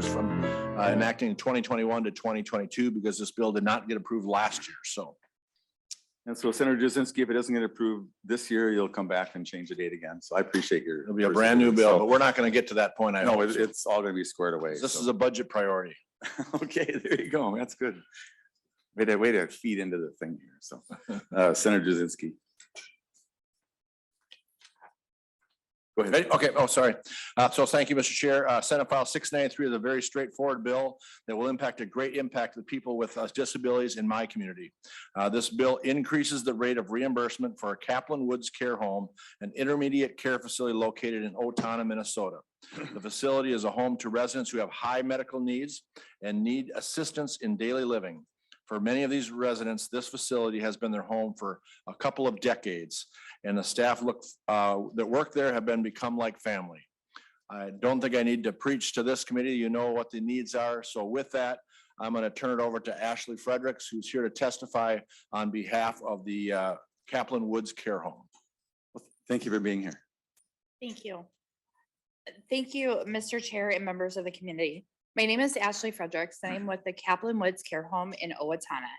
transfers from enacting 2021 to 2022 because this bill did not get approved last year. So. And so Senator Jasinski, if it doesn't get approved this year, you'll come back and change the date again. So I appreciate your. It'll be a brand new bill, but we're not going to get to that point. No, it's all going to be squared away. This is a budget priority. Okay, there you go. That's good. Way to feed into the thing here. So Senator Jasinski. Go ahead. Ready? Okay. Oh, sorry. So thank you, Mr. Chair. Senate File 693 is a very straightforward bill that will impact a great impact to the people with disabilities in my community. This bill increases the rate of reimbursement for a Kaplan Woods care home, an intermediate care facility located in Otana, Minnesota. The facility is a home to residents who have high medical needs and need assistance in daily living. For many of these residents, this facility has been their home for a couple of decades, and the staff that work there have become like family. I don't think I need to preach to this committee. You know what the needs are. So with that, I'm going to turn it over to Ashley Fredericks, who's here to testify on behalf of the Kaplan Woods Care Home. Well, thank you for being here. Thank you. Thank you, Mr. Chair and members of the community. My name is Ashley Fredericks, and I'm with the Kaplan Woods Care Home in Owatonna.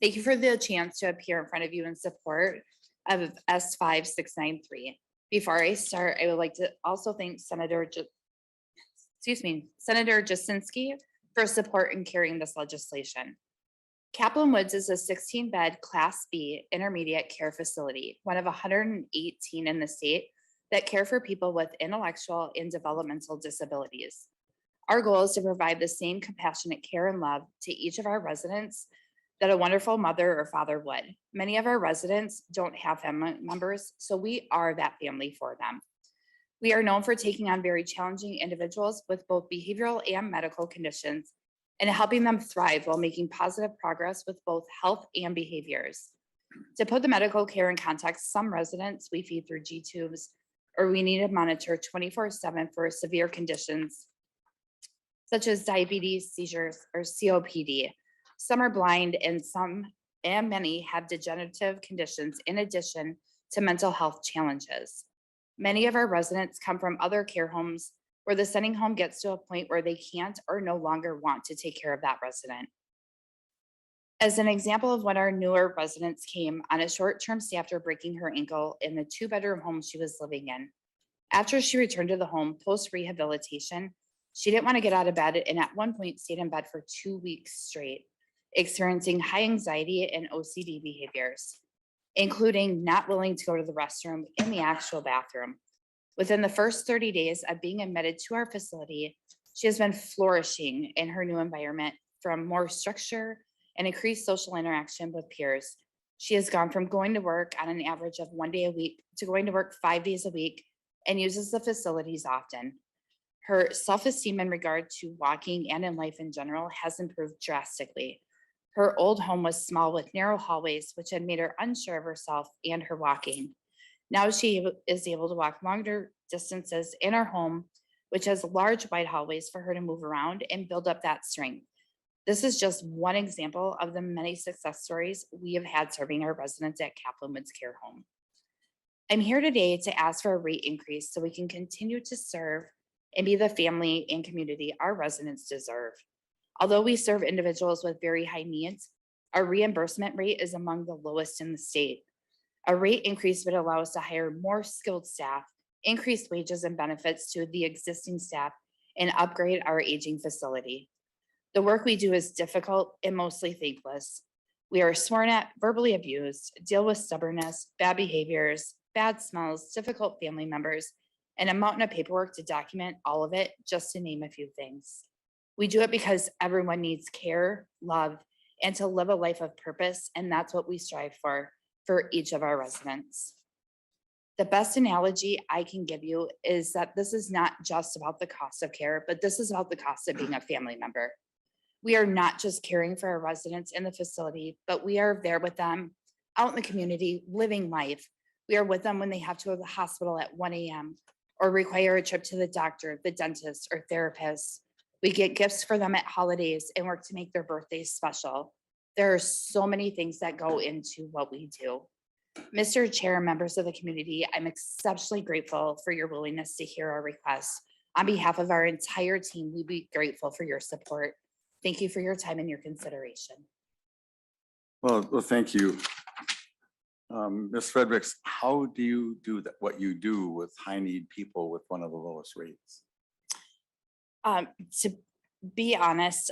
Thank you for the chance to appear in front of you in support of S5693. Before I start, I would like to also thank Senator Jasinski for support in carrying this legislation. Kaplan Woods is a 16-bed Class B intermediate care facility, one of 118 in the state that care for people with intellectual and developmental disabilities. Our goal is to provide the same compassionate care and love to each of our residents that a wonderful mother or father would. Many of our residents don't have family members, so we are that family for them. We are known for taking on very challenging individuals with both behavioral and medical conditions and helping them thrive while making positive progress with both health and behaviors. To put the medical care in context, some residents we feed through G-tubes, or we need to monitor 24/7 for severe conditions such as diabetes, seizures, or COPD. Some are blind and many have degenerative conditions in addition to mental health challenges. Many of our residents come from other care homes where the sending home gets to a point where they can't or no longer want to take care of that resident. As an example of when our newer residents came on a short-term stay after breaking her ankle in the 2-bedroom home she was living in. After she returned to the home post-rehabilitation, she didn't want to get out of bed and at one point stayed in bed for 2 weeks straight, experiencing high anxiety and OCD behaviors, including not willing to go to the restroom in the actual bathroom. Within the first 30 days of being admitted to our facility, she has been flourishing in her new environment from more structure and increased social interaction with peers. She has gone from going to work on an average of 1 day a week to going to work 5 days a week and uses the facilities often. Her self-esteem in regard to walking and in life in general has improved drastically. Her old home was small with narrow hallways, which had made her unsure of herself and her walking. Now she is able to walk longer distances in her home, which has large wide hallways for her to move around and build up that strength. This is just one example of the many success stories we have had serving our residents at Kaplan Woods Care Home. I'm here today to ask for a rate increase so we can continue to serve and be the family and community our residents deserve. Although we serve individuals with very high needs, our reimbursement rate is among the lowest in the state. A rate increase would allow us to hire more skilled staff, increase wages and benefits to the existing staff, and upgrade our aging facility. The work we do is difficult and mostly thankless. We are sworn at, verbally abused, deal with stubbornness, bad behaviors, bad smells, difficult family members, and a mountain of paperwork to document all of it, just to name a few things. We do it because everyone needs care, love, and to live a life of purpose, and that's what we strive for each of our residents. The best analogy I can give you is that this is not just about the cost of care, but this is about the cost of being a family member. We are not just caring for our residents in the facility, but we are there with them out in the community, living life. We are with them when they have to go to the hospital at 1 a.m. or require a trip to the doctor, the dentist, or therapist. We get gifts for them at holidays and work to make their birthdays special. There are so many things that go into what we do. Mr. Chair, members of the community, I'm exceptionally grateful for your willingness to hear our requests. On behalf of our entire team, we'd be grateful for your support. Thank you for your time and your consideration. Well, thank you. Ms. Fredericks, how do you do that, what you do with high need people with one of the lowest rates? To be honest,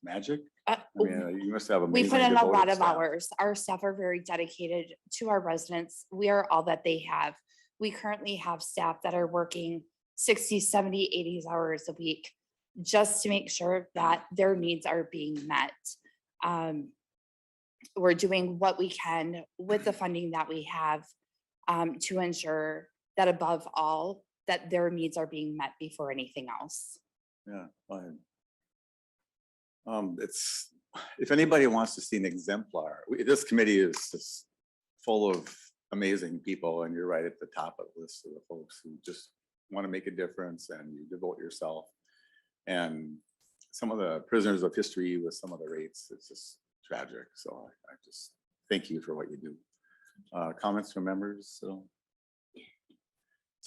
Magic? I mean, you must have we amazing put in a lot devoted of staff. hours. Our staff are very dedicated to our residents. We are all that they have. We currently have staff that are working 60, 70, 80 hours a week just to make sure that their needs are being met. We're doing what we can with the funding that we have to ensure that above all, that their needs are being met before anything else. Yeah, fine. It's, if anybody wants to see an exemplar, this committee is just full of amazing people, and you're right at the top of the list of the folks who just want to make a difference and you devote yourself. And some of the prisoners of history with some of the rates, it's just tragic. So I just thank you for what you do. Comments from members? So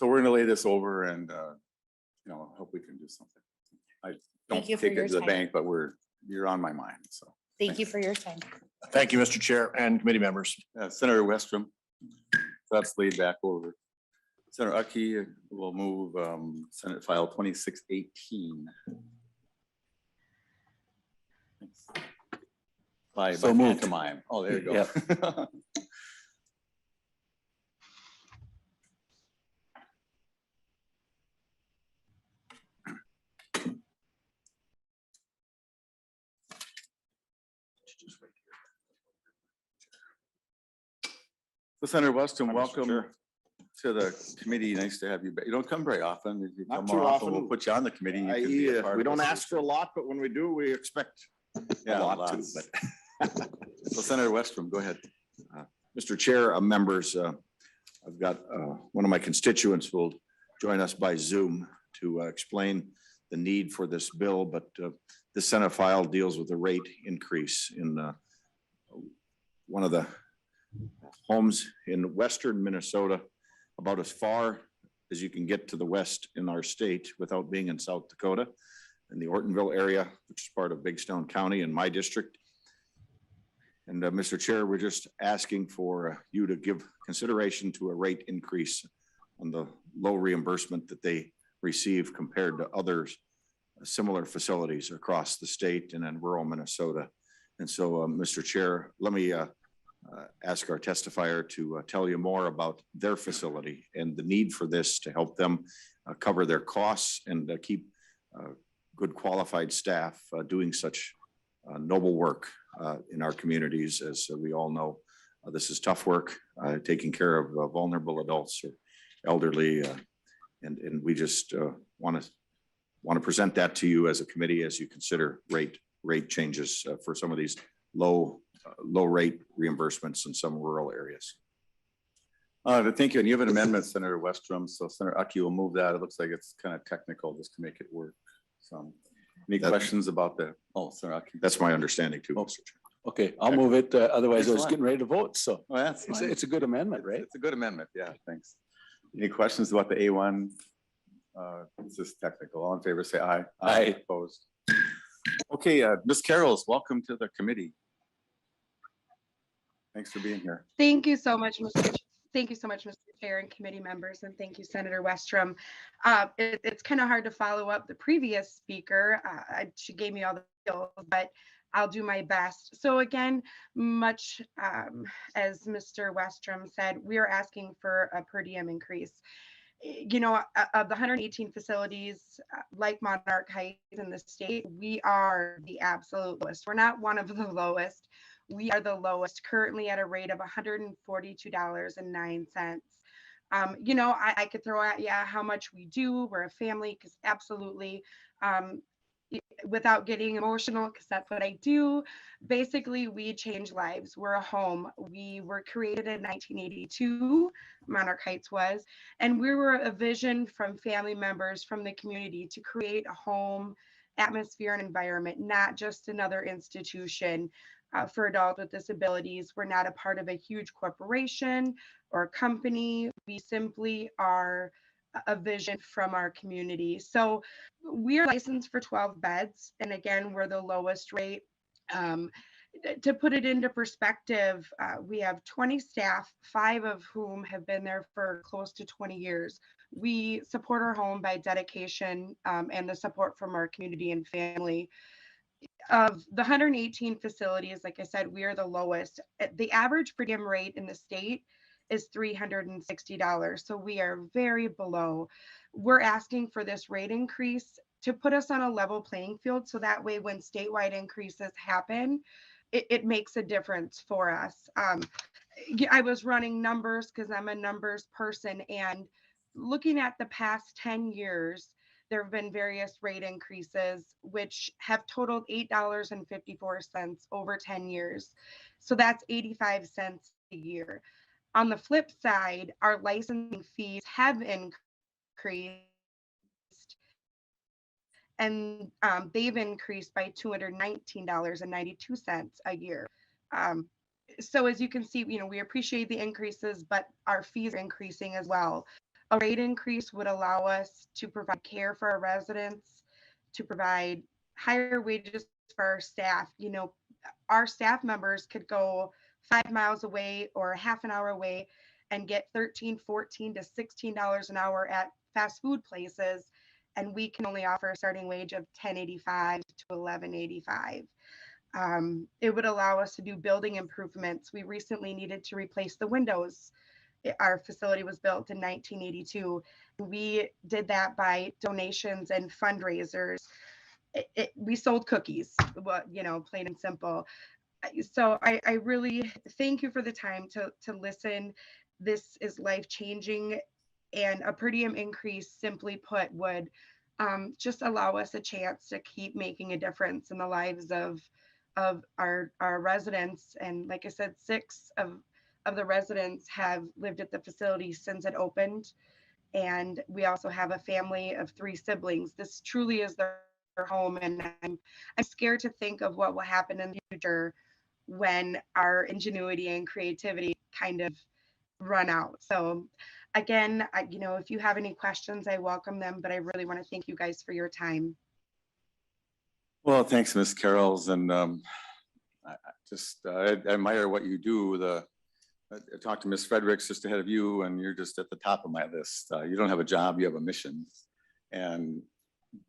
we're going to lay this over and you know, hope we can do something. I don't you for take your it to the time. bank, but you're on my mind. So Thank you for your time. Thank you, Mr. Chair and committee members. Senator Westrom, that's laid back over. Senator Uckey will move Senate File 2618. By So moved. pantomime. Oh, there you go. Yep. So Senator Westrom, Mr. welcome Chair. to the committee. Nice to have you back. You don't come very often. If you Not come too more often, often. we'll put you on the committee. You can be a part We of don't this. ask for a lot, but when we do, we expect Yeah, a lot too. lots. But So Senator Westrom, go ahead. Mr. Chair, members, I've got one of my constituents will join us by Zoom to explain the need for this bill, but the Senate file deals with the rate increase in one of the homes in western Minnesota, about as far as you can get to the west in our state without being in South Dakota, in the Ortonville area, which is part of Big Stone County in my district. And Mr. Chair, we're just asking for you to give consideration to a rate increase on the low reimbursement that they receive compared to others, similar facilities across the state and in rural Minnesota. And so, Mr. Chair, let me ask our testifier to tell you more about their facility and the need for this to help them cover their costs and keep good qualified staff doing such noble work in our communities. As we all know, this is tough work, taking care of vulnerable adults or elderly, and we just want to present that to you as a committee as you consider rate changes for some of these low rate reimbursements in some rural areas. Thank you. And you have an amendment, Senator Westrom. So Senator Uckey will move that. It looks like it's kind of technical just to make it work. So any questions about the, Senator Uckey. That's my understanding too, Mr. Chair. Okay, I'll move it. Otherwise, I was Excellent. getting ready to vote. So Oh, that's it's, fine. it's a good amendment, right? It's a good amendment. Yeah, thanks. Any questions about the A1? It's just technical. All in favor, say aye. Aye. Opposed. Okay, Ms. Carrolls, welcome to the committee. Thanks for being here. Thank you so much, Thank you so much, Mr. Chair and committee members, and thank you, Senator Westrom. It's kind of hard to follow up the previous speaker. She gave me all the skills, but I'll do my best. So again, much as Mr. Westrom said, we are asking for a per diem increase. You know, of the 118 facilities like Monarch Heights in the state, we are the absolute lowest. We're not one of the lowest. We are the lowest, currently at a rate of $142.09. You know, I could throw at you how much we do. We're a family, because absolutely, without getting emotional, because that's what I do. Basically, we change lives. We're a home. We were created in 1982, Monarch Heights was, and we were a vision from family members from the community to create a home atmosphere and environment, not just another institution for adults with disabilities. We're not a part of a huge corporation or company. We simply are a vision from our community. So we are licensed for 12 beds. And again, we're the lowest rate. To put it into perspective, we have 20 staff, 5 of whom have been there for close to 20 years. We support our home by dedication and the support from our community and family. Of the 118 facilities, like I said, we are the lowest. The average per diem rate in the state is $360. So we are very below. We're asking for this rate increase to put us on a level playing field. So that way, when statewide increases happen, it makes a difference for us. I was running numbers because I'm a numbers person, and looking at the past 10 years, there have been various rate increases, which have totaled $8.54 over 10 years. So that's 85 cents a year. On the flip side, our licensing fees have increased, and they've increased by $219.92 a year. So as you can see, we appreciate the increases, but our fees are increasing as well. A rate increase would allow us to provide care for our residents, to provide higher wages for our staff. Our staff members could go 5 miles away or half an hour away and get $13, $14 to $16 an hour at fast food places. And we can only offer a starting wage of $10.85 to $11.85. It would allow us to do building improvements. We recently needed to replace the windows. Our facility was built in 1982. We did that by donations and fundraisers. We sold cookies, plain and simple. So I really thank you for the time to listen. This is life-changing, and a per diem increase, simply put, would just allow us a chance to keep making a difference in the lives of our residents. And like I said, 6 of the residents have lived at the facility since it opened. And we also have a family of 3 siblings. This truly is their home. And I'm scared to think of what will happen in the future when our ingenuity and creativity kind of run out. So again, if you have any questions, I welcome them, but I really want to thank you guys for your time. Well, thanks, Ms. Carrolls. And I admire what you do. I talked to Ms. Fredericks just ahead of you, and you're just at the top of my list. You don't have a job, you have a mission. And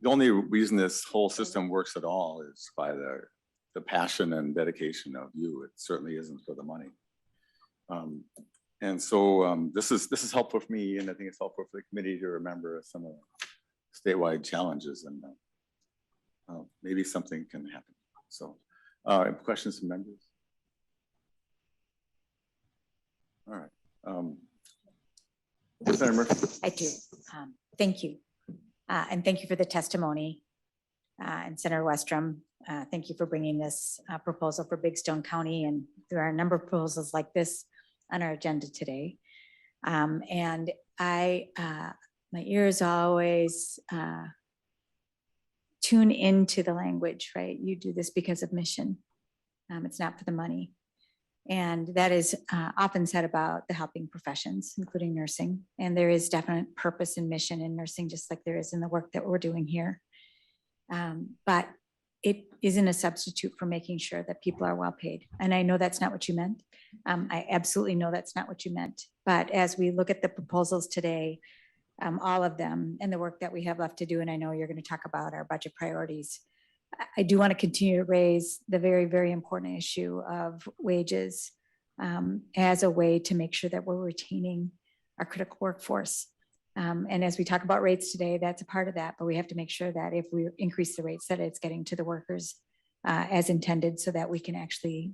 the only reason this whole system works at all is by the passion and dedication of you. It certainly isn't for the money. And so this is helpful for me, and I think it's helpful for the committee to remember some of the statewide challenges, and maybe something can happen. So questions from members? All right. Representative Murphy. I do. Thank you. And thank you for the testimony. And Senator Westrom, thank you for bringing this proposal for Big Stone County. And there are a number of proposals like this on our agenda today. And my ears always tune into the language, right? You do this because of mission. It's not for the money. And that is often said about the helping professions, including nursing. And there is definite purpose and mission in nursing, just like there is in the work that we're doing here. But it isn't a substitute for making sure that people are well paid. And I know that's not what you meant. I absolutely know that's not what you meant. But as we look at the proposals today, all of them, and the work that we have left to do, and I know you're going to talk about our budget priorities, I do want to continue to raise the very, very important issue of wages as a way to make sure that we're retaining our critical workforce. And as we talk about rates today, that's a part of that, but we have to make sure that if we increase the rates, that it's getting to the workers as intended, so that we can actually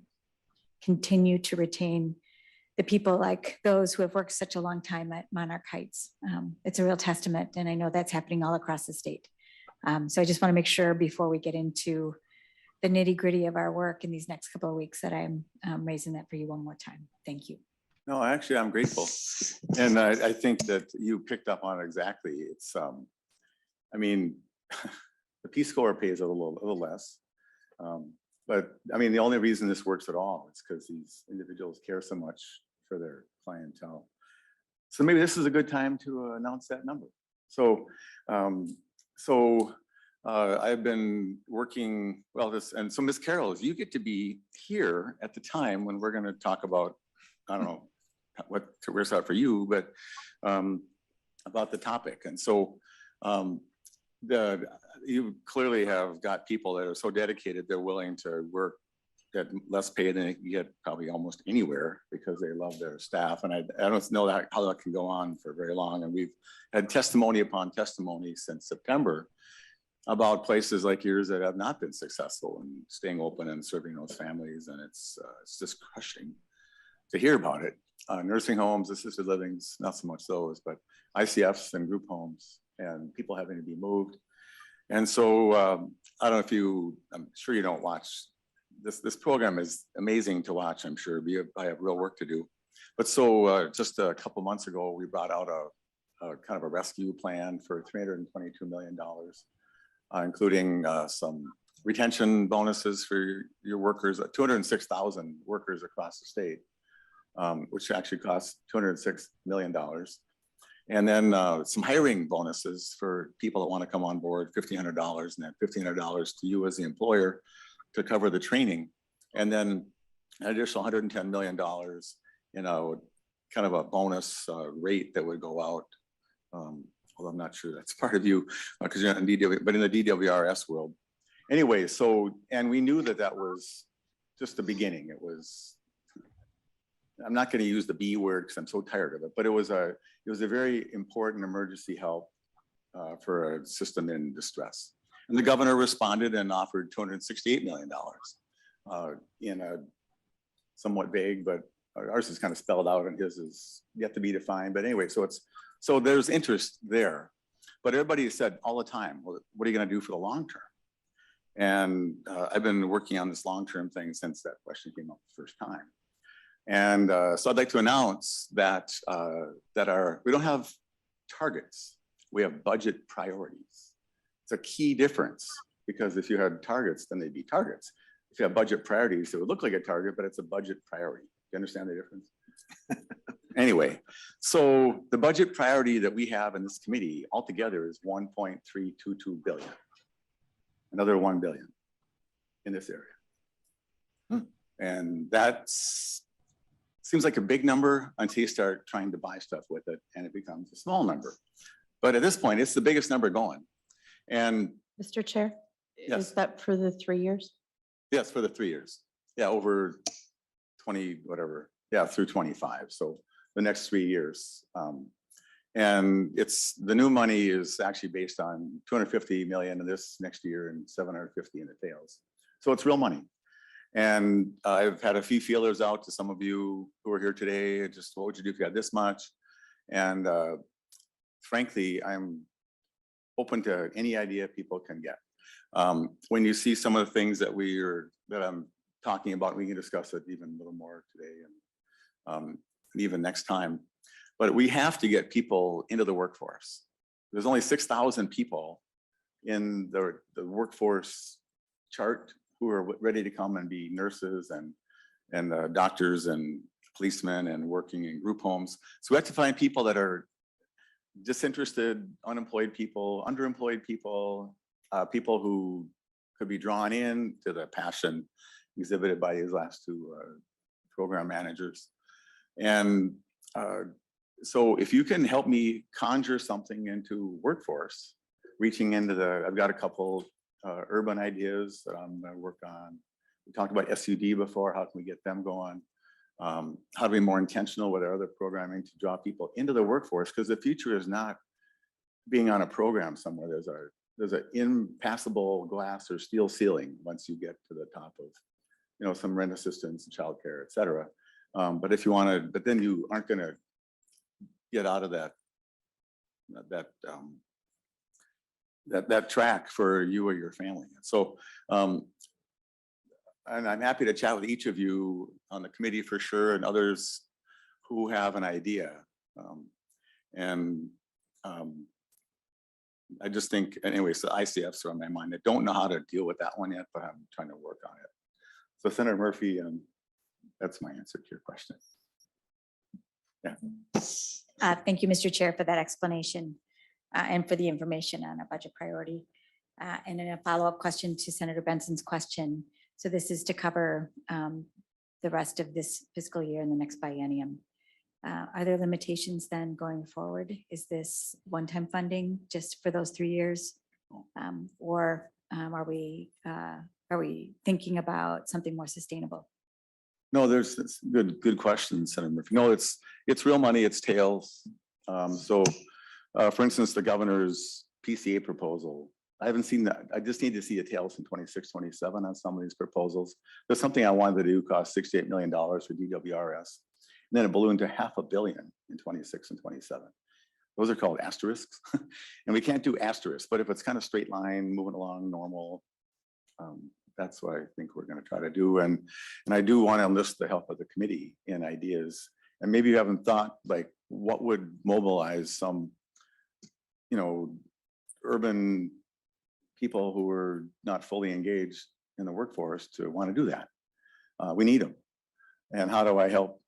continue to retain the people like those who have worked such a long time at Monarch Heights. It's a real testament, and I know that's happening all across the state. So I just want to make sure before we get into the nitty gritty of our work in these next couple of weeks that I'm raising that for you one more time. Thank you. No, actually, I'm grateful. And I think that you picked up on it exactly. It's, I mean, the Peace Corps pays a little less. But I mean, the only reason this works at all is because these individuals care so much for their clientele. So maybe this is a good time to announce that number. So, I've been working, well, and so Ms. Carroll, you get to be here at the time when we're going to talk about, I don't know what to work out for you, but about the topic. And so you clearly have got people that are so dedicated, they're willing to work at less pay than they can get probably almost anywhere because they love their staff. And I don't know how that can go on for very long. And we've had testimony upon testimony since September about places like yours that have not been successful in staying open and serving those families. And it's just crushing to hear about it. Nursing homes, assisted livings, not so much those, but ICFs and group homes and people having to be moved. And so I don't know if I'm sure you don't watch this program is amazing to watch, I'm sure. I have real work to do. But so just a couple months ago, we brought out a kind of a rescue plan for $322 million, including some retention bonuses for your workers, 206,000 workers across the state, which actually costs $206 million. And then some hiring bonuses for people that want to come on board, $1,500, and then $1,500 to you as the employer to cover the training. And then an additional $110 million in a kind of a bonus rate that would go out. Although I'm not sure that's part of you because you're not in DW, but in the DWRS world. Anyway, so, and we knew that was just the beginning. It was, I'm not going to use the B word because I'm so tired of it, but it was a very important emergency help for a system in distress. And the governor responded and offered $268 million in a somewhat vague, but ours is kind of spelled out and his is yet to be defined. But anyway, so there's interest there. But everybody said all the time, well, what are you going to do for the long term? And I've been working on this long-term thing since that question came up the first time. And so I'd like to announce that we don't have targets. We have budget priorities. It's a key difference because if you had targets, then they'd be targets. If you have budget priorities, it would look like a target, but it's a budget priority. Do you understand the difference? Anyway, so the budget priority that we have in this committee altogether is 1.322 billion. Another 1 billion in this area. And that seems like a big number until you start trying to buy stuff with it and it becomes a small number. But at this point, it's the biggest number going. And Mr. Chair, yes. Is that for the 3 years? Yes, for the 3 years. Yeah, over 20, whatever. Yeah, through 25. So the next 3 years. And the new money is actually based on 250 million in this next year and 750 in the tails. So it's real money. And I've had a few feelers out to some of you who are here today. Just what would you do if you had this much? And frankly, I'm open to any idea people can get. When you see some of the things that I'm talking about, we can discuss it even a little more today and even next time. But we have to get people into the workforce. There's only 6,000 people in the workforce chart who are ready to come and be nurses and doctors and policemen and working in group homes. So we have to find people that are disinterested, unemployed people, underemployed people, people who could be drawn in to the passion exhibited by these last two program managers. And so if you can help me conjure something into workforce, reaching into I've got a couple urban ideas that I'm going to work on. We talked about SUD before, how can we get them going? How to be more intentional with our other programming to draw people into the workforce, because the future is not being on a program somewhere. There's an impassable glass or steel ceiling once you get to the top of, some rent assistance and childcare, et cetera. But if you want to, but then you aren't going to get out of that track for you or your family. So, and I'm happy to chat with each of you on the committee for sure, and others who have an idea. I just think, anyway, so ICFs are on my mind. I don't know how to deal with that one yet, but I'm trying to work on it. So Senator Murphy, that's my answer to your question. Yeah. Thank you, Mr. Chair, for that explanation. and for the information on a budget priority. And then a follow-up question to Senator Benson's question. So this is to cover the rest of this fiscal year and the next biennium. Are there limitations then going forward? Is this one-time funding just for those 3 years? Or are we thinking about something more sustainable? No, it's good question, Senator Murphy. No, it's real money, it's tails. For instance, the governor's PCA proposal, I haven't seen that. I just need to see a tails in 26, 27 on some of these proposals. There's something I wanted to do, cost $68 million for DWRS. And then it ballooned to $500 million in 26 and 27. Those are called asterisks. And we can't do asterisks, but if it's kind of straight line, moving along normal, that's what I think we're going to try to do. And I do want to enlist the help of the committee in ideas. And maybe you haven't thought like what would mobilize some, urban people who are not fully engaged in the workforce to want to do that. We need them. And how do I help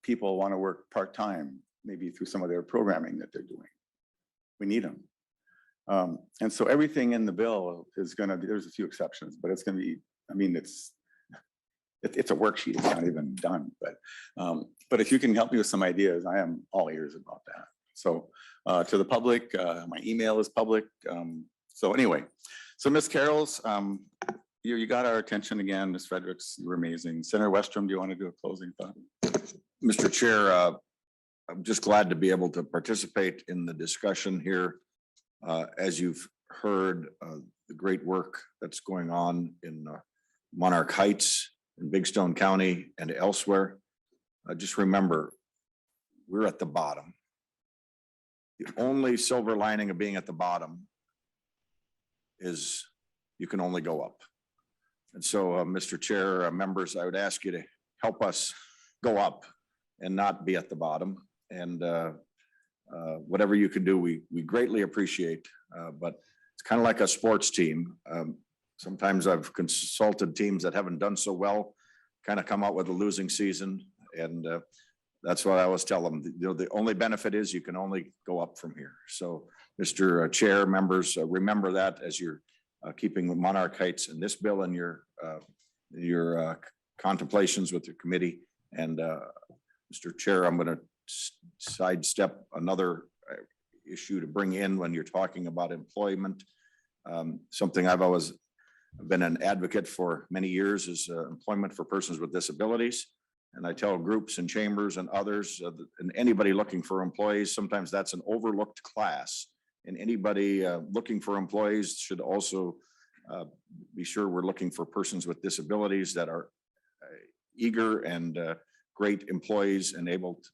people want to work part-time, maybe through some of their programming that they're doing? We need them. And so everything in the bill is going to be, there's a few exceptions, but it's going to be, it's a worksheet, it's not even done, but if you can help me with some ideas, I am all ears about that. So to the public, my email is public. So anyway, so Ms. Carroll's, you got our attention again. Ms. Fredericks, you were amazing. Senator Westrom, do you want to do a closing thought? Mr. Chair, I'm just glad to be able to participate in the discussion here. As you've heard, the great work that's going on in Monarch Heights, in Big Stone County and elsewhere. Just remember, we're at the bottom. The only silver lining of being at the bottom is you can only go up. And so, Mr. Chair, members, I would ask you to help us go up and not be at the bottom. And whatever you can do, we greatly appreciate. But it's kind of like a sports team. Sometimes I've consulted teams that haven't done so well, kind of come out with a losing season. And that's what I always tell them. The only benefit is you can only go up from here. So, Mr. Chair, members, remember that as you're keeping the Monarch Heights and this bill in your contemplations with your committee. And Mr. Chair, I'm going to sidestep another issue to bring in when you're talking about employment. Something I've always been an advocate for many years is employment for persons with disabilities. And I tell groups and chambers and others and anybody looking for employees, sometimes that's an overlooked class. And anybody looking for employees should also be sure we're looking for persons with disabilities that are eager and great employees and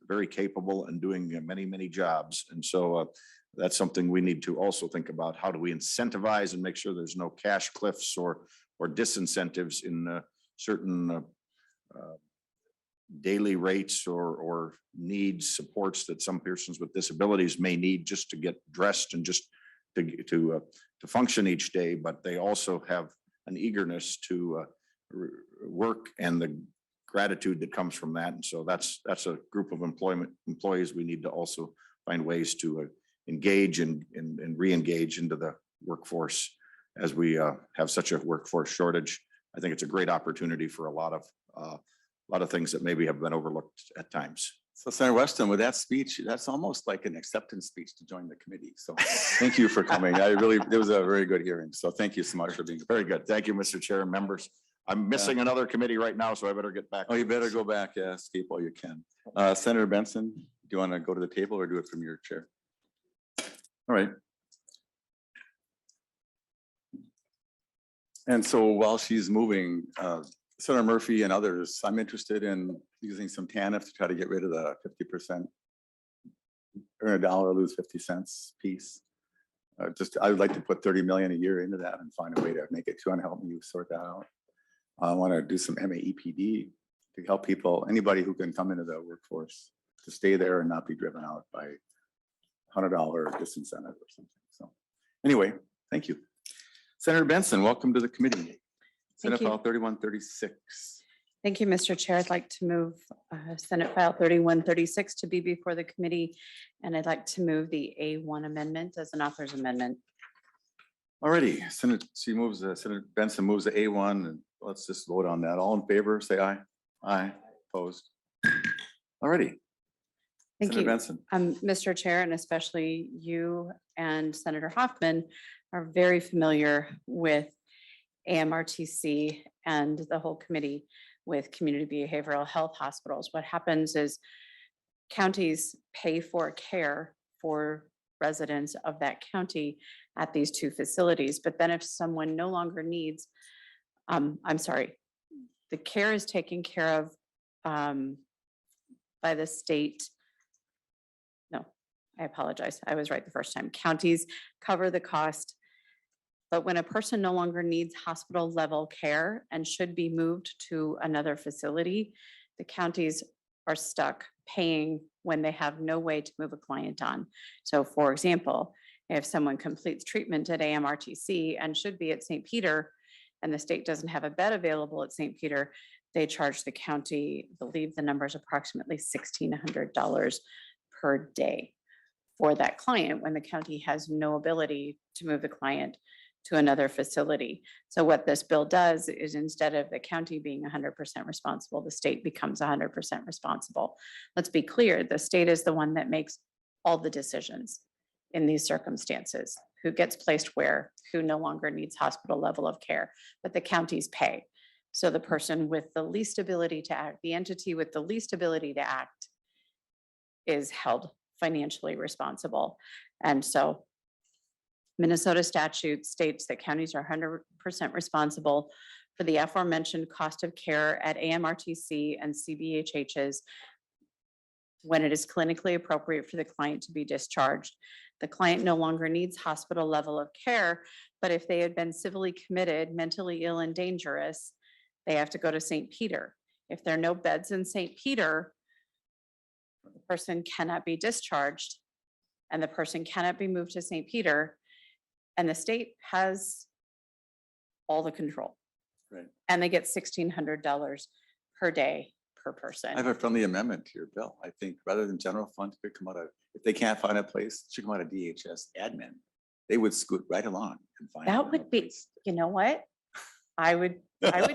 very capable and doing many, many jobs. And so that's something we need to also think about. How do we incentivize and make sure there's no cash cliffs or disincentives in certain daily rates or needs, supports that some persons with disabilities may need just to get dressed and just to function each day, but they also have an eagerness to work and the gratitude that comes from that. And so that's a group of employees we need to also find ways to engage and re-engage into the workforce as we have such a workforce shortage. I think it's a great opportunity for a lot of things that maybe have been overlooked at times. So Senator Weston, with that speech, that's almost like an acceptance speech to join the committee. So thank you for coming. It was a very good hearing. So thank you so much for being Very good. Thank you, Mr. Chair and members. I'm missing another committee right now, so I better get back. Oh, you better go back. Yeah, escape all you can. Senator Benson, do you want to go to the table or do it from your chair? All right. And so while she's moving, Senator Murphy and others, I'm interested in using some TANF to try to get rid of the 50%, earn $1, lose 50 cents piece. I would like to put 30 million a year into that and find a way to make it. You want to help me sort that out? I want to do some MAEPD to help people, anybody who can come into the workforce to stay there and not be driven out by $100 disincentive or something. So anyway, thank you. Senator Benson, welcome to the committee. Senate you. File 3136. Thank you, Mr. Chair. I'd like to move Senate File 3136 to be before the committee, and I'd like to move the A1 amendment as an author's amendment. Alrighty, Senator Benson moves the A1, and let's just vote on that. All in favor, say aye. Aye, opposed. Alrighty. Thank Senator you. Benson. Mr. Chair, and especially you and Senator Hoffman are very familiar with AMRTC and the whole committee with community behavioral health hospitals. What happens is counties pay for care for residents of that county at these two facilities. But then if someone no longer needs, I'm sorry, the care is taken care of by the state. No, I apologize. I was right the first time. Counties cover the cost. But when a person no longer needs hospital level care and should be moved to another facility, the counties are stuck paying when they have no way to move a client on. So for example, if someone completes treatment at AMRTC and should be at St. Peter, and the state doesn't have a bed available at St. Peter, they charge the county, I believe the number is approximately $1,600 per day for that client when the county has no ability to move the client to another facility. So what this bill does is instead of the county being 100% responsible, the state becomes 100% responsible. Let's be clear, the state is the one that makes all the decisions in these circumstances, who gets placed where, who no longer needs hospital level of care, but the counties pay. So the person with the least ability to act, the entity with the least ability to act is held financially responsible. And so Minnesota statute states that counties are 100% responsible for the aforementioned cost of care at AMRTC and CBHHs when it is clinically appropriate for the client to be discharged. The client no longer needs hospital level of care, but if they had been civilly committed, mentally ill and dangerous, they have to go to St. Peter. If there are no beds in St. Peter, the person cannot be discharged and the person cannot be moved to St. Peter, and the state has all the control. Right. And they get $1,600 per day per person. I have a friendly amendment to your bill. I think rather than general fund, it could come out of, if they can't find a place, it should come out of DHS admin. They would scoot right along and find. That them would a be, place. you know what? I would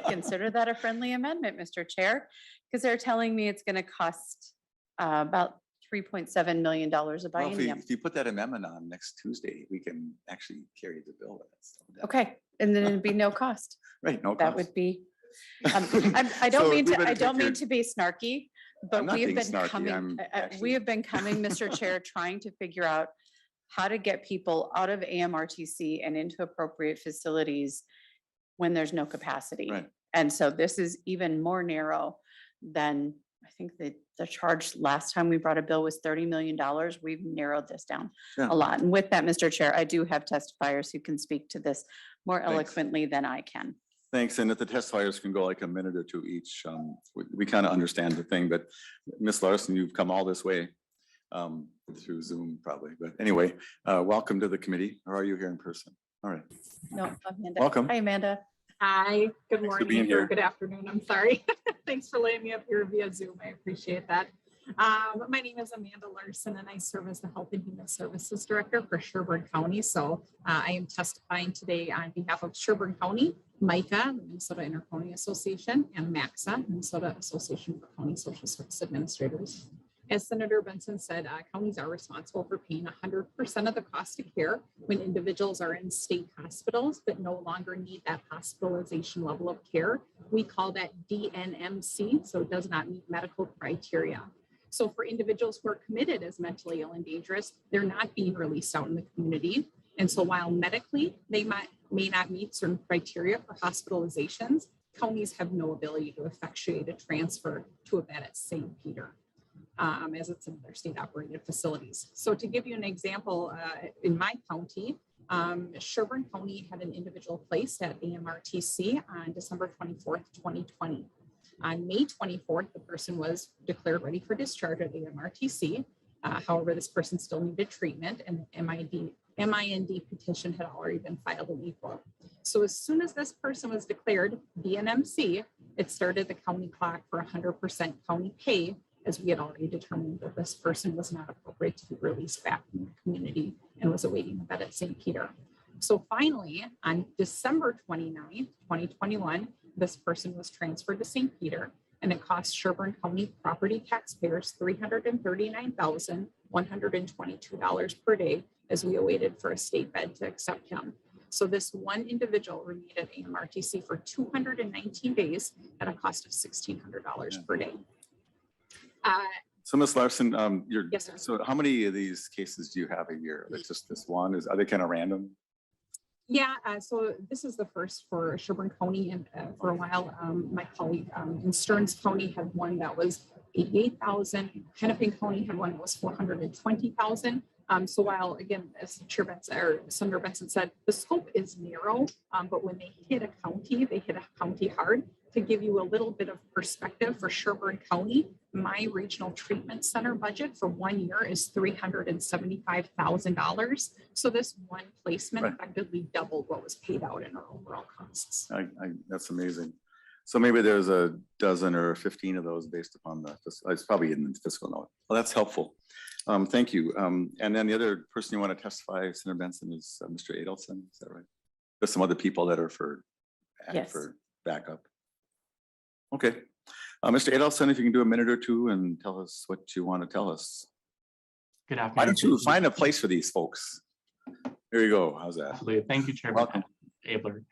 consider that a friendly amendment, Mr. Chair, because they're telling me it's going to cost about $3.7 million a Well, biennium. if you put that amendment on next Tuesday, we can actually carry the bill. Okay, and then it'd be no cost. Right, no That cost. would be. I don't So mean we to. better I take don't mean your- to be snarky, but I'm not we have being been snarky, coming. I'm We actually- have been coming, Mr. Chair, trying to figure out how to get people out of AMRTC and into appropriate facilities when there's no capacity. Right. And so this is even more narrow than, I think the charge last time we brought a bill was $30 million. We've narrowed this down Yeah. a lot. And with that, Mr. Chair, I do have testifiers who can speak to this more Thanks. eloquently than I can. Thanks, and if the testifiers can go like a minute or two each, we kind of understand the thing, but Ms. Larson, you've come all this way through Zoom probably, but anyway, welcome to the committee. Or are you here in person? All right, No, Amanda. Welcome. Hi, Amanda. Hi, good being morning here. or good afternoon. I'm sorry. Thanks for letting me up here via Zoom. I appreciate that. My name is Amanda Larson and I serve as the Health and Human Services Director for Sherburne County. So I am testifying today on behalf of Sherburne County, MICA, the Minnesota Intercounty Association, and MACSA, Minnesota Association for County Social Service Administrators. As Senator Benson said, counties are responsible for paying 100% of the cost of care when individuals are in state hospitals but no longer need that hospitalization level of care. We call that DNMC, so it does not meet medical criteria. So for individuals who are committed as mentally ill and dangerous, they're not being released out in the community. And so while medically they may not meet certain criteria for hospitalizations, counties have no ability to effectuate a transfer to a bed at St. Peter. As it's in their state operated facilities. So to give you an example, in my county, Sherburne County had an individual placed at AMRTC on December 24th, 2020. On May 24th, the person was declared ready for discharge at AMRTC. However, this person still needed treatment and the MIND petition had already been filed in April. So as soon as this person was declared DNMC, It started the county clock for 100% county pay, as we had already determined that this person was not appropriate to be released back in the community and was awaiting a bed at St. Peter. So finally, on December 29th, 2021, this person was transferred to St. Peter, and it cost Sherburne County property taxpayers $339,122 per day as we awaited for a state bed to accept him. So this one individual remained at AMRTC for 219 days at a cost of $1,600 per day. So Ms. Larson, Yes, sir. so how many of these cases do you have a year? Like just this one? Are they kind of random? Yeah, so this is the first for Sherburne County, and for a while, my colleague in Stearns County had one that was 88,000. Hennepin County had one that was 420,000. So while again, as Chair Benson or Senator Benson said, the scope is narrow, but when they hit a county hard. To give you a little bit of perspective for Sherburne County, my regional treatment center budget for 1 year is $375,000. So this one placement effectively doubled what was paid out in our overall costs. That's amazing. So maybe there's a dozen or 15 of those based upon the, it's probably in the fiscal note. Well, that's helpful. Thank you. And then the other person you want to testify, Senator Benson, is Mr. Adelson. Is that right? There's some other people that are for backup. Okay. Mr. Adelson, if you can do a minute or two and tell us what you want to tell us. Good afternoon. Why don't you find a place for these folks? There you go. How's that? Absolutely. Thank you, Chairman Welcome. Abler.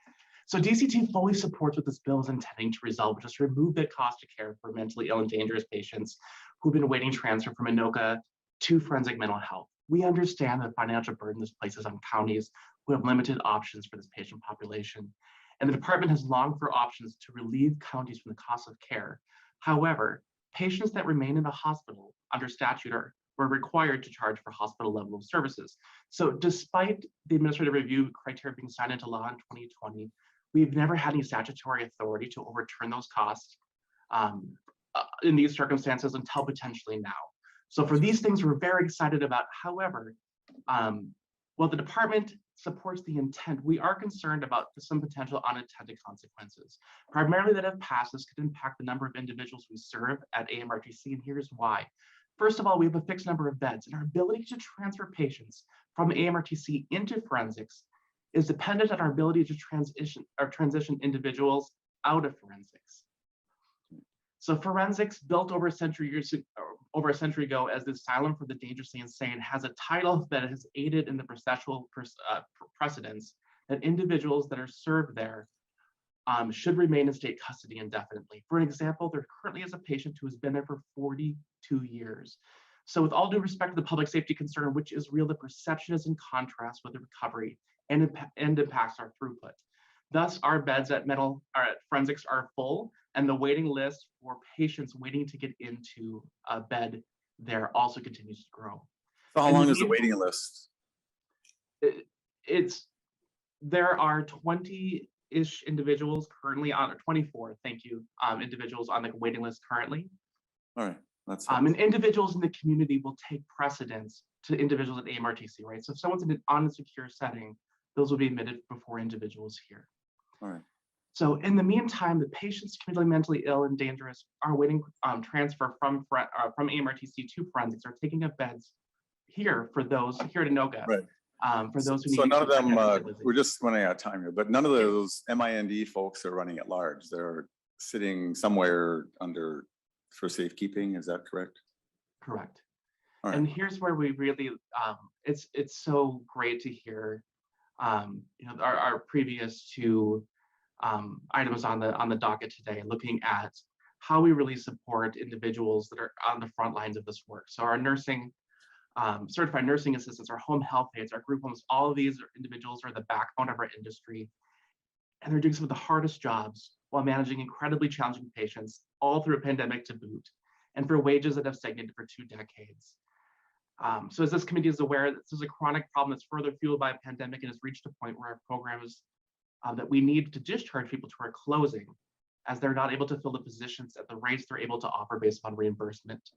So DCT fully supports what this bill is intending to resolve, which is to remove the cost of care for mentally ill and dangerous patients who've been awaiting transfer from ANOCA to forensic mental health. We understand the financial burden this places on counties who have limited options for this patient population. And the department has longed for options to relieve counties from the cost of care. However, patients that remain in the hospital under statute were required to charge for hospital level of services. So despite the administrative review criteria being signed into law in 2020, we've never had any statutory authority to overturn those costs in these circumstances until potentially now. So for these things, we're very excited about. However, while the department supports the intent, we are concerned about some potential unintended consequences. Primarily that if passed, this could impact the number of individuals we serve at AMRTC, and here's why. First of all, we have a fixed number of beds, and our ability to transfer patients from AMRTC into forensics is dependent on our ability to transition individuals out of forensics. So forensics, built over a century ago as the asylum for the dangerously insane, has a title that has aided in the processual precedence that individuals that are served there should remain in state custody indefinitely. For an example, there currently is a patient who has been there for 42 years. So with all due respect to the public safety concern, which is real, the perception is in contrast with the recovery and impacts our throughput. Thus, our beds at forensics are full, and the waiting list for patients waiting to get into a bed there also continues to grow. So how long is the waiting list? There are 20-ish individuals currently on, or 24, thank you, individuals on the waiting list currently. All right, that's and individuals in the community will take precedence to individuals at AMRTC, right? So if someone's in an unsecure setting, those will be admitted before individuals here. all right. So in the meantime, the patients communally mentally ill and dangerous are waiting transfer from AMRTC to forensics, are taking up beds here for those here at ANOCA. Right. For those who need. So none of them, we're just running out of time here, but none of those MIND folks are running at large. They're sitting somewhere under for safekeeping. Is that correct? Correct. All right. And here's where we really, it's so great to hear, our previous two items on the docket today, looking at how we really support individuals that are on the front lines of this work. So our nursing, certified nursing assistants, our home health aides, our group homes, all of these individuals are the backbone of our industry. And they're doing some of the hardest jobs while managing incredibly challenging patients, all through a pandemic to boot, and for wages that have stagnated for 2 decades. So as this committee is aware, this is a chronic problem that's further fueled by a pandemic and has reached a point where our programs that we need to discharge people to are closing, as they're not able to fill the positions at the rates they're able to offer based on reimbursement.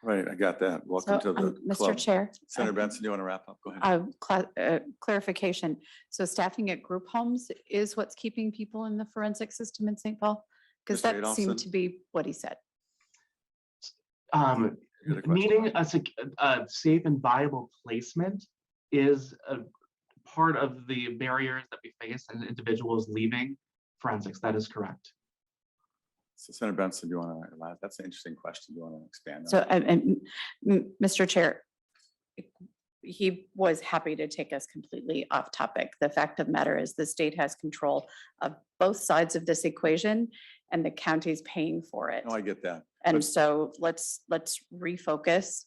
Right, I got that. Welcome to the Mr. club. Chair. Senator Benson, do you want to wrap up? Go ahead. Clarification. So staffing at group homes is what's keeping people in the forensic system in St. Paul? Because Mr. that Adolphson? seemed to be what he said. You had a question? Needing a safe and viable placement is a part of the barriers that we face and individuals leaving forensics. That is correct. So Senator Benson, do you want to, that's an interesting question. Do you want to expand on? So, Mr. Chair, he was happy to take us completely off topic. The fact of the matter is the state has control of both sides of this equation and the county's paying for it. No, I get that. And but- so let's refocus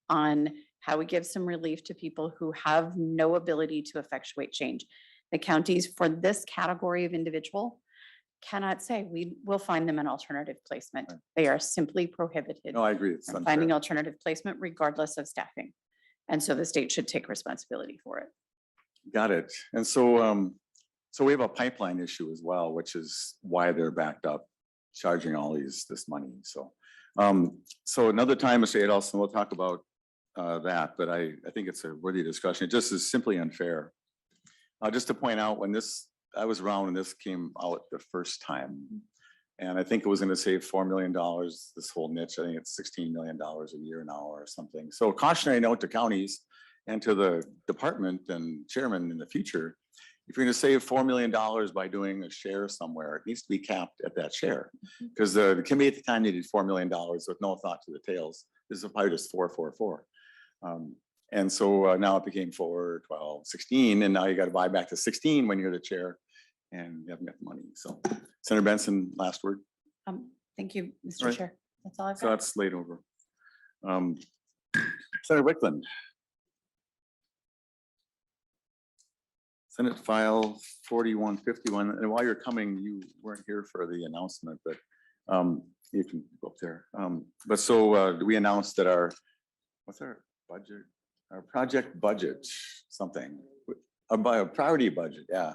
on how we give some relief to people who have no ability to effectuate change. The counties for this category of individual cannot say we will find them an alternative placement. Right. They are simply prohibited No, I agree. It's from unfair. finding alternative placement regardless of staffing. And so the state should take responsibility for it. Got it. And so, so we have a pipeline issue as well, which is why they're backed up charging all this money. So, so another time, Mr. Adolphson, we'll talk about that, but I think it's a worthy discussion. It just is simply unfair. Just to point out, I was around when this came out the first time, and I think it was going to save $4 million, this whole niche. I think it's $16 million a year now or something. So cautionary note to counties and to the department and chairman in the future, if you're going to save $4 million by doing a share somewhere, it needs to be capped at that share. Because the committee at the time needed $4 million with no thought to the tails. This is probably just 444. And so now it became 4, 12, 16, and now you got to buy back to 16 when you're the chair and you haven't got the money. So Senator Benson, last word. Thank you, Mr. Right. Chair. That's all I've So got. that's laid over. Senator Wiklund. Senate File 4151, and while you're coming, you weren't here for the announcement, but you can go up there. But so we announced that what's our budget? Our project budget, something, a priority budget, yeah.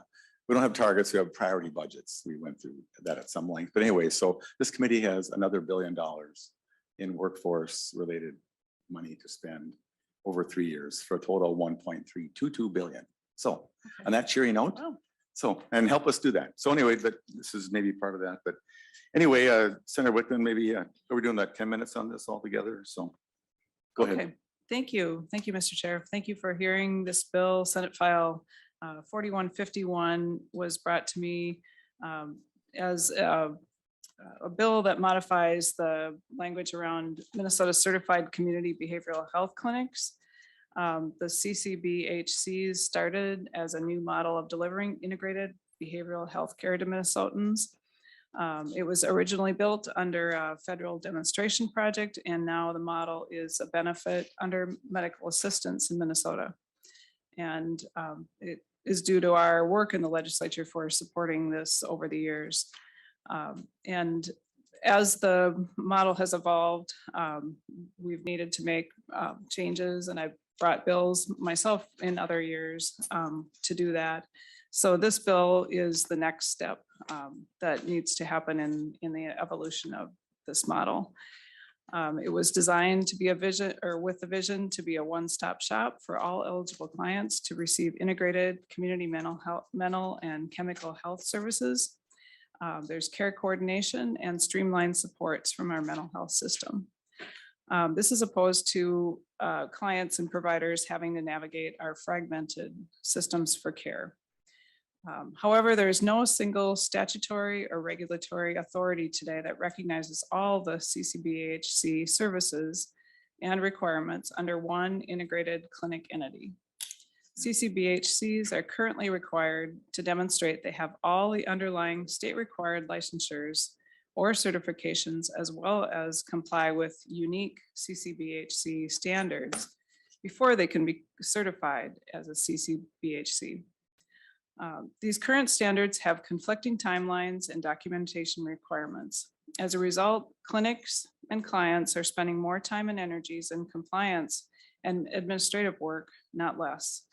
We don't have targets, we have priority budgets. We went through that at some length. But anyway, so this committee has another $1 billion in workforce related money to spend over 3 years for a total of 1.322 billion. So on that cheery note, so, and help us do that. So anyway, but this is maybe part of that, but anyway, Senator Wiklund, maybe, are we doing that 10 minutes on this all together? So go ahead. Okay, thank you. Thank you, Mr. Chair. Thank you for hearing this bill. Senate File 4151 was brought to me as a bill that modifies the language around Minnesota Certified Community Behavioral Health Clinics. The CCBHCs started as a new model of delivering integrated behavioral health care to Minnesotans. It was originally built under a federal demonstration project, and now the model is a benefit under medical assistance in Minnesota. And it is due to our work in the legislature for supporting this over the years. And as the model has evolved, we've needed to make changes, and I've brought bills myself in other years to do that. So this bill is the next step that needs to happen in the evolution of this model. It was designed to be a vision, or with the vision to be a one-stop shop for all eligible clients to receive integrated community mental and chemical health services. There's care coordination and streamlined supports from our mental health system. This is opposed to clients and providers having to navigate our fragmented systems for care. However, there is no single statutory or regulatory authority today that recognizes all the CCBHC services and requirements under one integrated clinic entity. CCBHCs are currently required to demonstrate they have all the underlying state required licensures or certifications, as well as comply with unique CCBHC standards before they can be certified as a CCBHC. These current standards have conflicting timelines and documentation requirements. As a result, clinics and clients are spending more time and energies in compliance and administrative work, not less.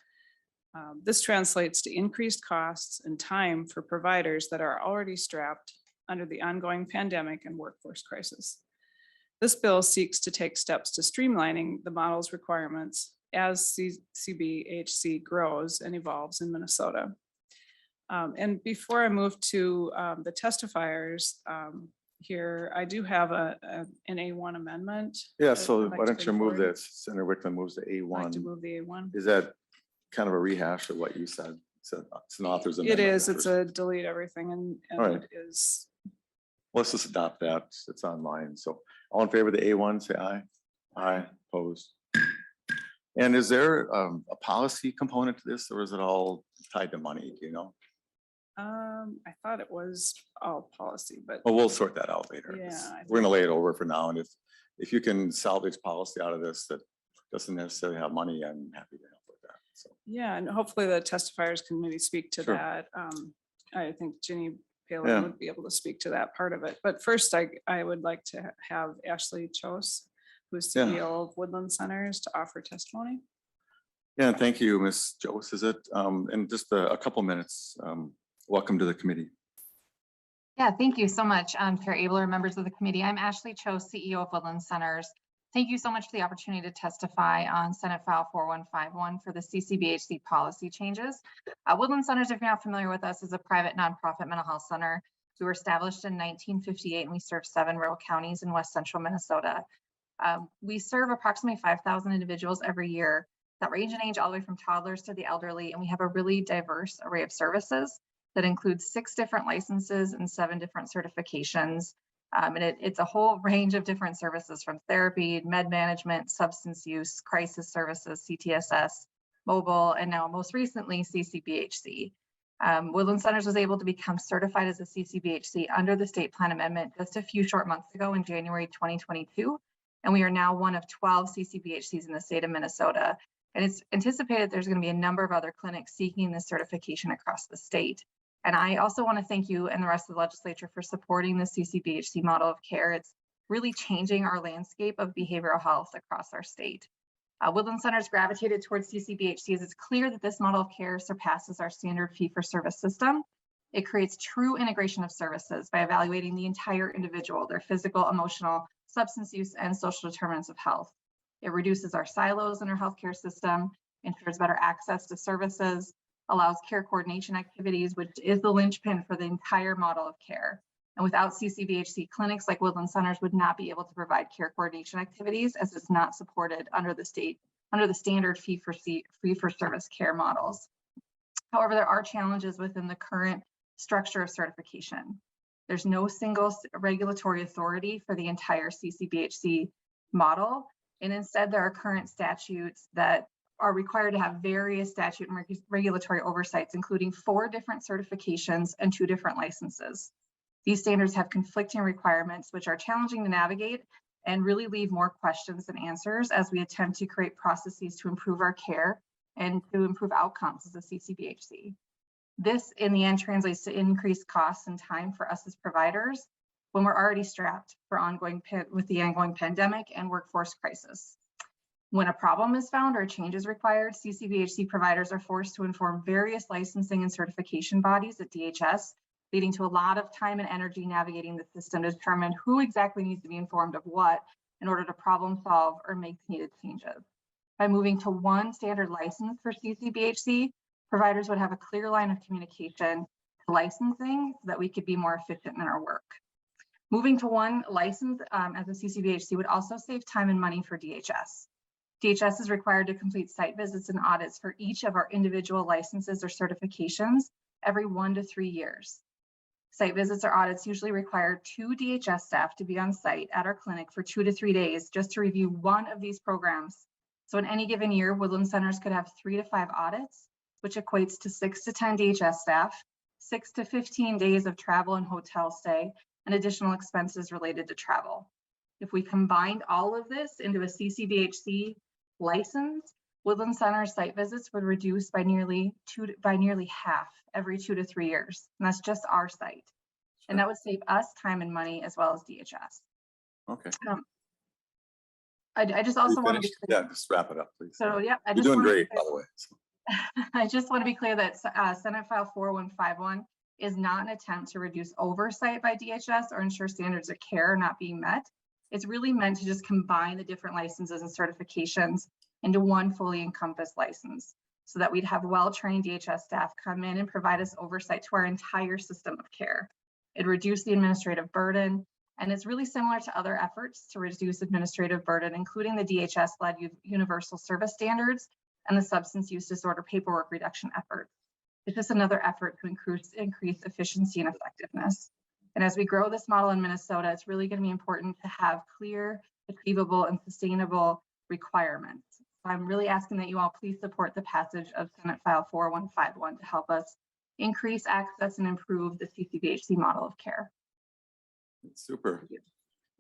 This translates to increased costs and time for providers that are already strapped under the ongoing pandemic and workforce crisis. This bill seeks to take steps to streamlining the model's requirements as CCBHC grows and evolves in Minnesota. And before I move to the testifiers, here. I do have an A1 amendment. Yeah, that so I'd like why to don't you bring move forward. this? Senator Wiklund moves to I'd like to A1. move the A1. Is that kind of a rehash of what you said? It's an author's It amendment. is, it's a delete everything and Alright. it is, Let's just adopt that. It's online. So all in favor of the A1, say aye. Aye, opposed. And is there a policy component to this, or is it all tied to money? Do you know? I thought it was all policy, but Well, we'll sort that out later. Yeah, I We're gonna lay it over for now, and if you can salvage policy out of this that doesn't necessarily have money, I'm happy to help with that. So, yeah, and hopefully the testifiers can maybe speak to Sure. that. I think Ginny Yeah. Palin would be able to speak to that part of it. But first, I would like to have Ashley Chose, who's Yeah. CEO of Woodland Centers, to offer testimony. yeah, thank you, Ms. Jose, is it? In just a couple minutes, welcome to the committee. Yeah, thank you so much, Chair Abler, members of the committee. I'm Ashley Cho, CEO of Woodland Centers. Thank you so much for the opportunity to testify on Senate File 4151 for the CCBHC policy changes. Woodland Centers, if you're not familiar with us, is a private nonprofit mental health center. We were established in 1958 and we serve 7 rural counties in west central Minnesota. We serve approximately 5,000 individuals every year that range in age all the way from toddlers to the elderly, and we have a really diverse array of services that includes 6 different licenses and 7 different certifications. And it's a whole range of different services from therapy, med management, substance use, crisis services, CTSS, mobile, and now most recently CCBHC. Woodland Centers was able to become certified as a CCBHC under the state plan amendment just a few short months ago in January 2022. And we are now one of 12 CCBHCs in the state of Minnesota. And it's anticipated there's going to be a number of other clinics seeking this certification across the state. And I also want to thank you and the rest of the legislature for supporting the CCBHC model of care. It's really changing our landscape of behavioral health across our state. Woodland Centers gravitated towards CCBHC as it's clear that this model of care surpasses our standard fee-for-service system. It creates true integration of services by evaluating the entire individual, their physical, emotional, substance use, and social determinants of health. It reduces our silos in our healthcare system, ensures better access to services, allows care coordination activities, which is the linchpin for the entire model of care. And without CCBHC, clinics like Woodland Centers would not be able to provide care coordination activities as it's not supported under the standard fee-for-service care models. However, there are challenges within the current structure of certification. There's no single regulatory authority for the entire CCBHC model. And instead, there are current statutes that are required to have various statute and regulatory oversights, including 4 different certifications and 2 different licenses. These standards have conflicting requirements, which are challenging to navigate and really leave more questions than answers as we attempt to create processes to improve our care and to improve outcomes as a CCBHC. This, in the end, translates to increased costs and time for us as providers when we're already strapped for with the ongoing pandemic and workforce crisis. When a problem is found or a change is required, CCBHC providers are forced to inform various licensing and certification bodies at DHS, leading to a lot of time and energy navigating the system to determine who exactly needs to be informed of what in order to problem solve or make needed changes. By moving to one standard license for CCBHC, providers would have a clear line of communication to licensing so that we could be more efficient in our work. Moving to one license as a CCBHC would also save time and money for DHS. DHS is required to complete site visits and audits for each of our individual licenses or certifications every 1 to 3 years. Site visits or audits usually require 2 DHS staff to be on site at our clinic for 2 to 3 days just to review one of these programs. So in any given year, Woodland Centers could have 3 to 5 audits, which equates to 6 to 10 DHS staff, 6 to 15 days of travel and hotel stay, and additional expenses related to travel. If we combined all of this into a CCBHC license, Woodland Center site visits would reduce by nearly half every 2 to 3 years. And that's just our site. And that would save us time and money as well as DHS. Okay. I just also want to be clear. Yeah, just wrap it up, please. So yeah, You're doing great, by the way. I just want to be clear that Senate File 4151 is not an attempt to reduce oversight by DHS or ensure standards of care are not being met. It's really meant to just combine the different licenses and certifications into one fully encompassed license so that we'd have well-trained DHS staff come in and provide us oversight to our entire system of care. It reduced the administrative burden And it's really similar to other efforts to reduce administrative burden, including the DHS-led universal service standards and the substance use disorder paperwork reduction effort. It's just another effort to increase efficiency and effectiveness. And as we grow this model in Minnesota, it's really going to be important to have clear, achievable, and sustainable requirements. So I'm really asking that you all please support the passage of Senate File 4151 to help us increase access and improve the CCBHC model of care. Super.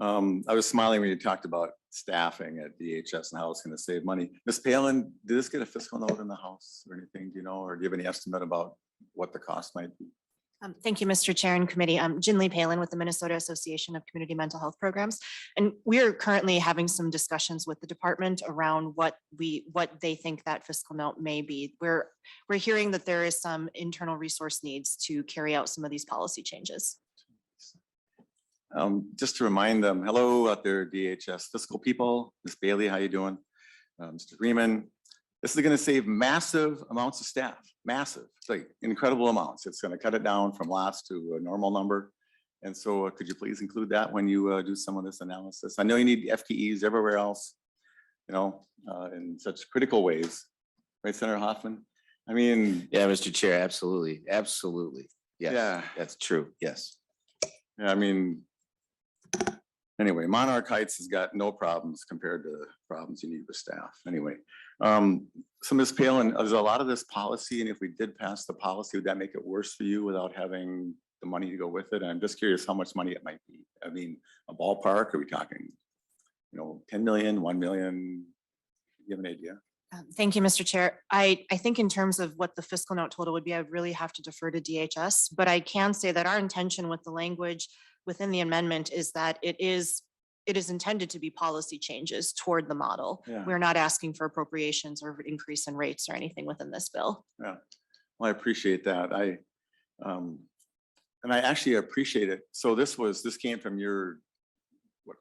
I was smiling when you talked about staffing at DHS and how it's going to save money. Ms. Palin, did this get a fiscal note in the House or anything, do you know, or do you have any estimate about what the cost might be? Thank you, Mr. Chair and Committee. I'm Jinley Palin with the Minnesota Association of Community Mental Health Programs. And we are currently having some discussions with the department around what they think that fiscal note may be. We're hearing that there is some internal resource needs to carry out some of these policy changes. Just to remind them, hello out there, DHS fiscal people. Ms. Bailey, how you doing? Mr. Freeman. This is going to save massive amounts of staff, massive, like incredible amounts. It's going to cut it down from lots to a normal number. And so could you please include that when you do some of this analysis? I know you need FTEs everywhere else, you know, in such critical ways, right, Senator Hoffman? I mean. Yeah, Mr. Chair, absolutely, absolutely. Yes, Yeah. that's true, yes. Yeah, I mean, anyway, Monarch Heights has got no problems compared to the problems you need with staff. Anyway, so Ms. Palin, is a lot of this policy, and if we did pass the policy, would that make it worse for you without having the money to go with it? And I'm just curious how much money it might be. I mean, a ballpark, are we talking, you know, 10 million, 1 million? You have an idea? Thank you, Mr. Chair. I think in terms of what the fiscal note total would be, I would really have to defer to DHS, but I can say that our intention with the language within the amendment is that it is intended to be policy changes toward the model. Yeah. We're not asking for appropriations or increase in rates or anything within this bill. Yeah, well, I appreciate that. And I actually appreciate it. So this came from your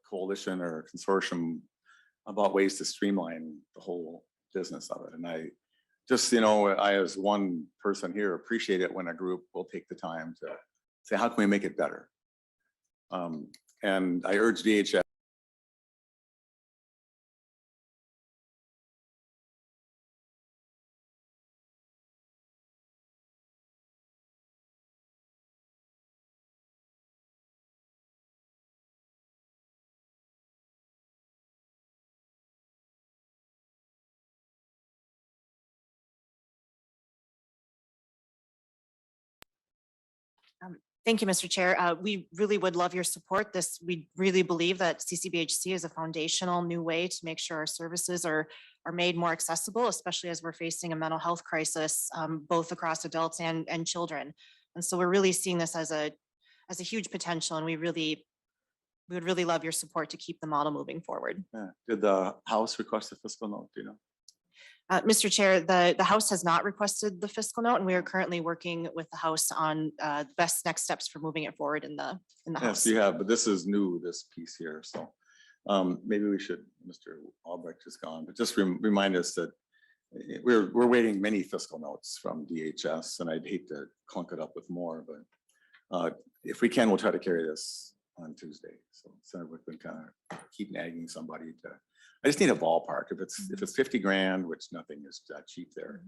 coalition or consortium about ways to streamline the whole business of it. And I just, you know, I as one person here appreciate it when a group will take the time to say, how can we make it better? And I urge DHS. Thank you, Mr. Chair. We really would love your support. We really believe that CCBHC is a foundational new way to make sure our services are made more accessible, especially as we're facing a mental health crisis, both across adults and children. And so we're really seeing this as a huge potential, and we would really love your support to keep the model moving forward. Yeah. Did the House request a fiscal note, do you know? Mr. Chair, the House has not requested the fiscal note, and we are currently working with the House on the best next steps for moving it forward in the Yes, House. you have, but this is new, this piece here. So maybe we should, Mr. Albrecht is gone, but just remind us that we're waiting many fiscal notes from DHS, and I'd hate to clunk it up with more, but if we can, we'll try to carry this on Tuesday. So Senator Wiklund kind of keep nagging somebody to. I just need a ballpark. If it's 50 grand, which nothing is that cheap there.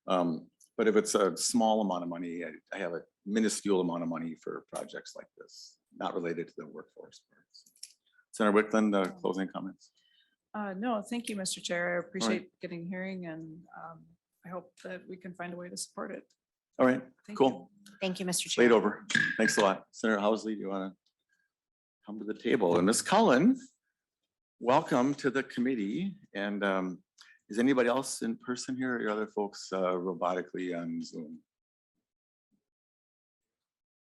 But if it's a small amount of money, I have a minuscule amount of money for projects like this, not related to the workforce. Senator Wiklund, closing comments. No, thank you, Mr. Chair. I appreciate getting hearing, and I hope that we can find a way to support it. All right, Thank cool. Thank you, Mr. Chair. Late over. Thanks a lot. Senator Housley, do you want to come to the table? And Ms. Cullen, welcome to the committee. And is anybody else in person here, or are your other folks robotically on Zoom?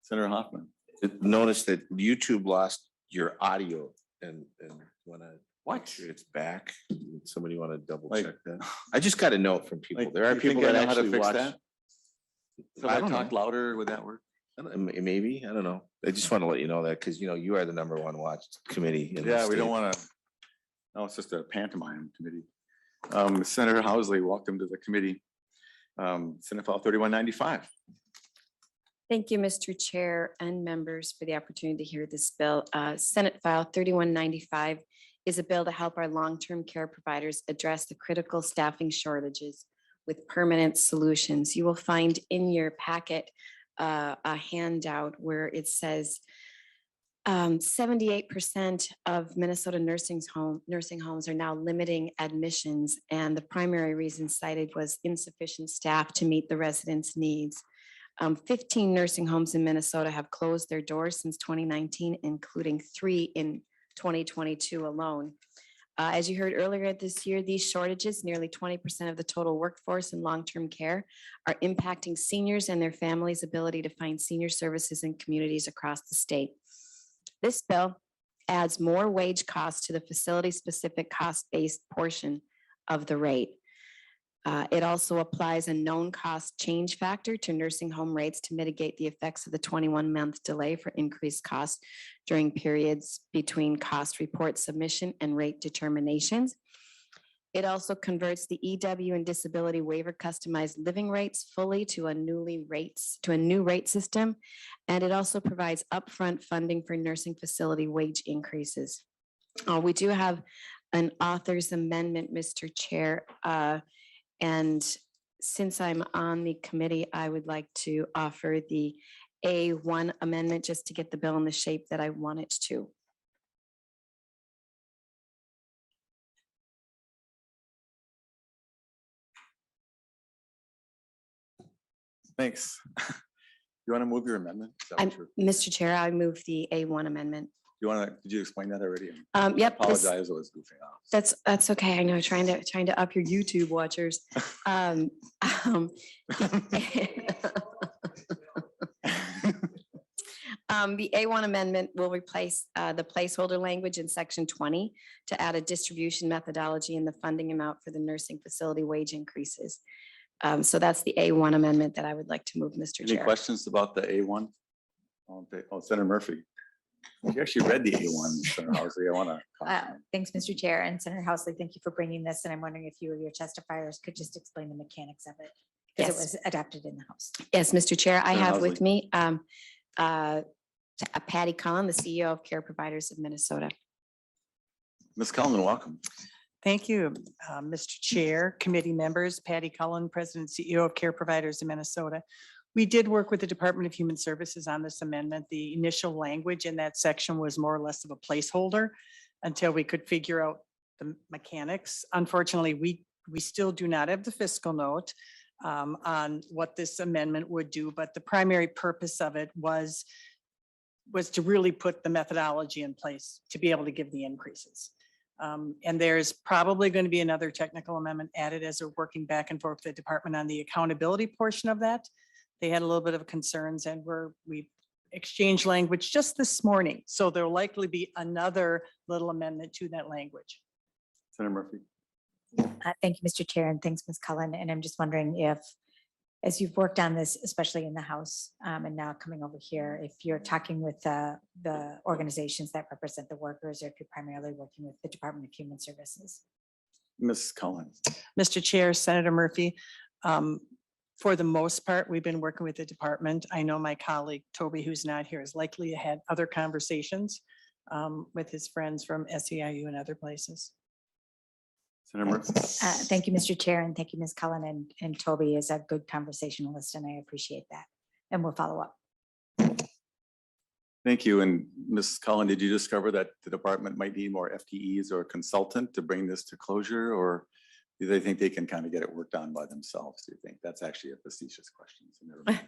Senator Hoffman. Notice that YouTube lost your audio and want to What? make sure it's back. Somebody want to double Like- check that? I just got a note from people. Like, There are you think people I that know how to actually fix watch. that? So if I I don't talk know. louder, would that work? Maybe, I don't know. I just want to let you know that because you are the #1 watched committee. in the Yeah, we state. don't want to. No, it's just a pantomime committee. Senator Housley, welcome to the committee. Senate File 3195. Thank you, Mr. Chair and members for the opportunity to hear this bill. Senate File 3195 is a bill to help our long-term care providers address the critical staffing shortages with permanent solutions. You will find in your packet a handout where it says 78% of Minnesota nursing homes are now limiting admissions, and the primary reason cited was insufficient staff to meet the residents' needs. 15 nursing homes in Minnesota have closed their doors since 2019, including 3 in 2022 alone. As you heard earlier this year, these shortages, nearly 20% of the total workforce in long-term care, are impacting seniors and their families' ability to find senior services in communities across the state. This bill adds more wage costs to the facility-specific cost-based portion of the rate. It also applies a known cost change factor to nursing home rates to mitigate the effects of the 21-month delay for increased costs during periods between cost report submission and rate determinations. It also converts the EW and disability waiver customized living rates fully to a new rate system. And it also provides upfront funding for nursing facility wage increases. We do have an author's amendment, Mr. Chair. And since I'm on the committee, I would like to offer the A1 amendment just to get the bill in the shape that I want it to. Thanks. You want to move your amendment? Is that what you're- Mr. Chair, I move the A1 amendment. You want to, did you explain that already? Yep. I apologize, I was goofing off. That's okay. I know, trying to up your YouTube watchers. The A1 amendment will replace the placeholder language in section 20 to add a distribution methodology in the funding amount for the nursing facility wage increases. So that's the A1 amendment that I would like to move, Mr. Any Chair. questions about the A1? Oh, Senator Murphy. You actually read the A1, Senator Housley. I want to. Thanks, Mr. Chair, and Senator Housley, thank you for bringing this. And I'm wondering if you or your testifiers could just explain the mechanics of it, because it Yes. was adopted in the House. Yes, Mr. Chair, I Senator have with Housley. me Patty Cullen, the CEO of Care Providers of Minnesota. Ms. Cullen, welcome. Thank you, Mr. Chair, committee members, Patty Cullen, President and CEO of Care Providers in Minnesota. We did work with the Department of Human Services on this amendment. The initial language in that section was more or less of a placeholder until we could figure out the mechanics. Unfortunately, we still do not have the fiscal note on what this amendment would do, but the primary purpose of it was to really put the methodology in place to be able to give the increases. And there's probably going to be another technical amendment added as we're working back and forth with the department on the accountability portion of that. They had a little bit of concerns and we exchanged language just this morning. So there'll likely be another little amendment to that language. Senator Murphy. Thank you, Mr. Chair, and thanks, Ms. Cullen. And I'm just wondering if, as you've worked on this, especially in the House and now coming over here, if you're talking with the organizations that represent the workers, or if you're primarily working with the Department of Human Services. Ms. Cullen. Mr. Chair, Senator Murphy, for the most part, we've been working with the department. I know my colleague Toby, who's not here, has likely had other conversations with his friends from SEIU and other places. Senator Murphy. Thank you, Mr. Chair, and thank you, Ms. Cullen, and Toby is a good conversationalist, and I appreciate that. And we'll follow up. Thank you. And Ms. Cullen, did you discover that the department might need more FTEs or a consultant to bring this to closure, or do they think they can kind of get it worked on by themselves? Do you think? That's actually a facetious question. So never mind.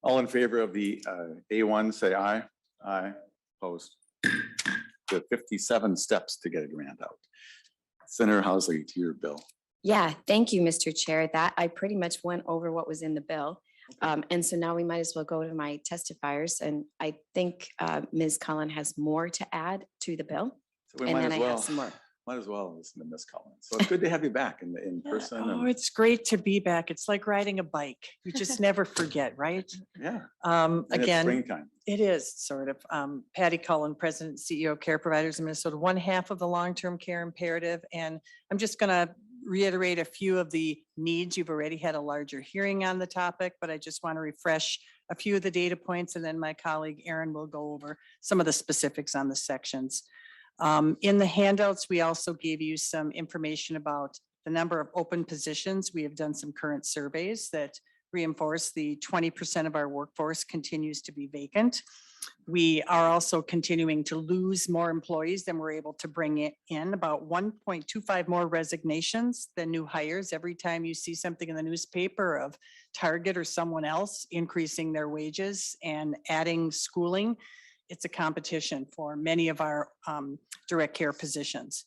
All in favor of the A1, say aye. Aye. Opposed. The 57 steps to get a grant out. Senator Housley, to your bill. Yeah, thank you, Mr. Chair. That I pretty much went over what was in the bill. And so now we might as well go to my testifiers. And I think Ms. Cullen has more to add to the bill. So we And might then as I well. have some more. Might as well listen to Ms. Cullen. So it's good to have you back in person. Oh, And, it's great to be back. It's like riding a bike. You just never forget, right? yeah. And it's Again, springtime. it is sort of. Patty Cullen, President, CEO of Care Providers in Minnesota, one half of the long-term care imperative. And I'm just going to reiterate a few of the needs. You've already had a larger hearing on the topic, but I just want to refresh a few of the data points, and then my colleague Erin will go over some of the specifics on the sections. In the handouts, we also gave you some information about the number of open positions. We have done some current surveys that reinforce the 20% of our workforce continues to be vacant. We are also continuing to lose more employees than we're able to bring it in, about 1.25 more resignations than new hires. Every time you see something in the newspaper of Target or someone else increasing their wages and adding schooling, it's a competition for many of our direct care positions.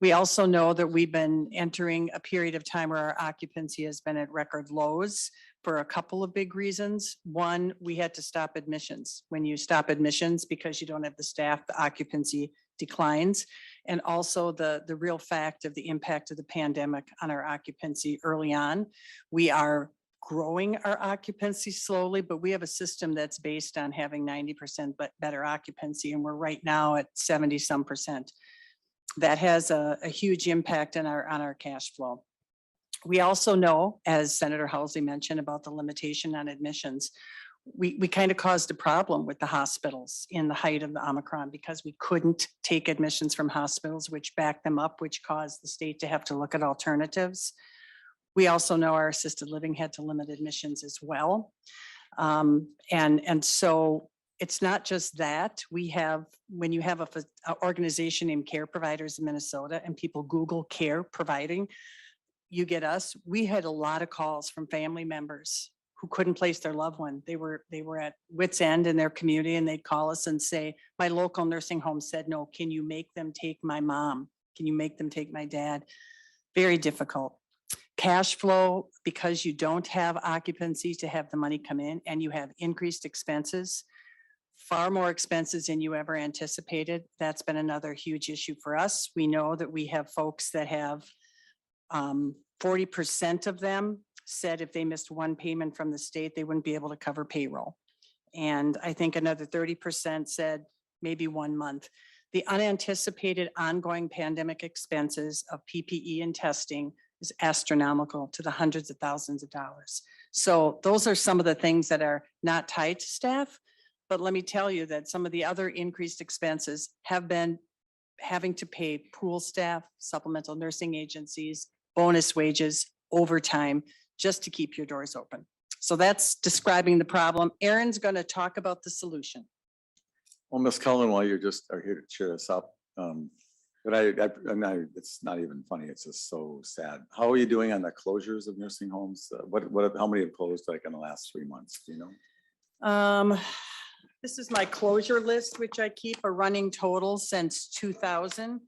We also know that we've been entering a period of time where our occupancy has been at record lows for a couple of big reasons. One, we had to stop admissions. When you stop admissions because you don't have the staff, the occupancy declines. And also the real fact of the impact of the pandemic on our occupancy early on. We are growing our occupancy slowly, but we have a system that's based on having 90% but better occupancy, and we're right now at 70-some%. That has a huge impact on our cash flow. We also know, as Senator Housley mentioned, about the limitation on admissions. We kind of caused a problem with the hospitals in the height of the Omicron because we couldn't take admissions from hospitals, which backed them up, which caused the state to have to look at alternatives. We also know our assisted living had to limit admissions as well. And so it's not just that. We have, when you have an organization named Care Providers in Minnesota and people Google care providing, you get us. We had a lot of calls from family members who couldn't place their loved one. They were at wit's end in their community, and they'd call us and say, my local nursing home said, no, can you make them take my mom? Can you make them take my dad? Very difficult. Cash flow, because you don't have occupancy to have the money come in and you have increased expenses, far more expenses than you ever anticipated. That's been another huge issue for us. We know that we have folks that have 40% of them said if they missed one payment from the state, they wouldn't be able to cover payroll. And I think another 30% said maybe 1 month. The unanticipated ongoing pandemic expenses of PPE and testing is astronomical to the hundreds of thousands of dollars. So those are some of the things that are not tied to staff. But let me tell you that some of the other increased expenses have been having to pay pool staff, supplemental nursing agencies, bonus wages, overtime, just to keep your doors open. So that's describing the problem. Erin's going to talk about the solution. Well, Ms. Cullen, while you're just are here to cheer us up, but it's not even funny. It's just so sad. How are you doing on the closures of nursing homes? How many have closed like in the last 3 months? Do you know? This is my closure list, which I keep a running total since 2000.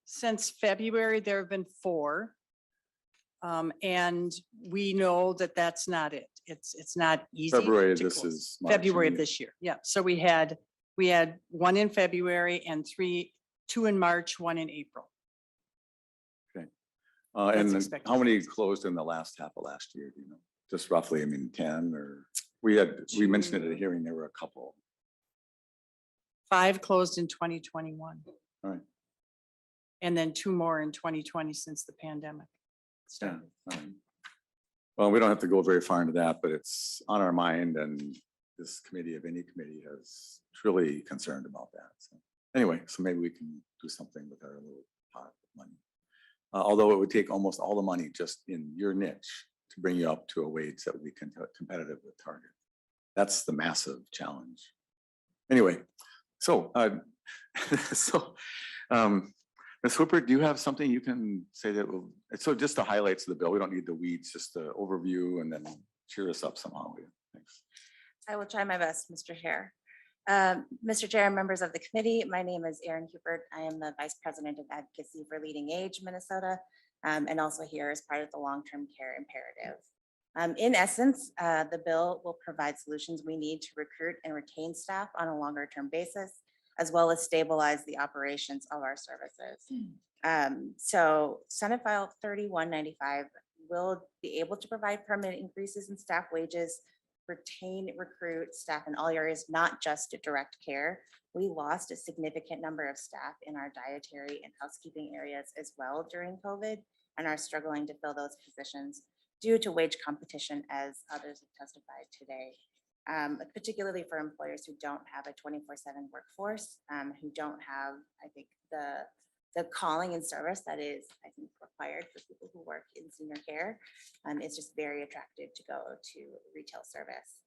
Since February, there have been 4. And we know that that's not it. It's not easy. February, to this close. is March, February of and- this year. Yeah. So we had 1 in February and 2 in March, 1 in April. Okay. That's And then expected. how many closed in the last half of last year? Do you know? Just roughly, I mean, 10 or we mentioned it at a hearing, there were a couple. 5 closed in 2021. All right. And then 2 more in 2020 since the pandemic Yeah. started. Well, we don't have to go very far into that, but it's on our mind, and this committee, of any committee, has truly concerned about that. So anyway, so maybe we can do something with our little pot of money. Although it would take almost all the money just in your niche to bring you up to a wage that would be competitive with Target. That's the massive challenge. Anyway, so Ms. Hooper, do you have something you can say that will, so just the highlights of the bill, we don't need the weeds, just the overview, and then cheer us up somehow. Thanks. I will try my best, Mr. Chair. Mr. Chair and members of the committee, my name is Erin Hubert. I am the Vice President of Advocacy for Leading Age Minnesota, and also here as part of the long-term care imperative. In essence, the bill will provide solutions we need to recruit and retain staff on a longer-term basis, as well as stabilize the operations of our services. So Senate File 3195 will be able to provide permanent increases in staff wages, recruit staff in all areas, not just direct care. We lost a significant number of staff in our dietary and housekeeping areas as well during COVID, and are struggling to fill those positions. due to wage competition, as others have testified today. Particularly for employers who don't have a 24/7 workforce, who don't have, I think, the calling and service that is, I think, required for people who work in senior care. It's just very attractive to go to retail service.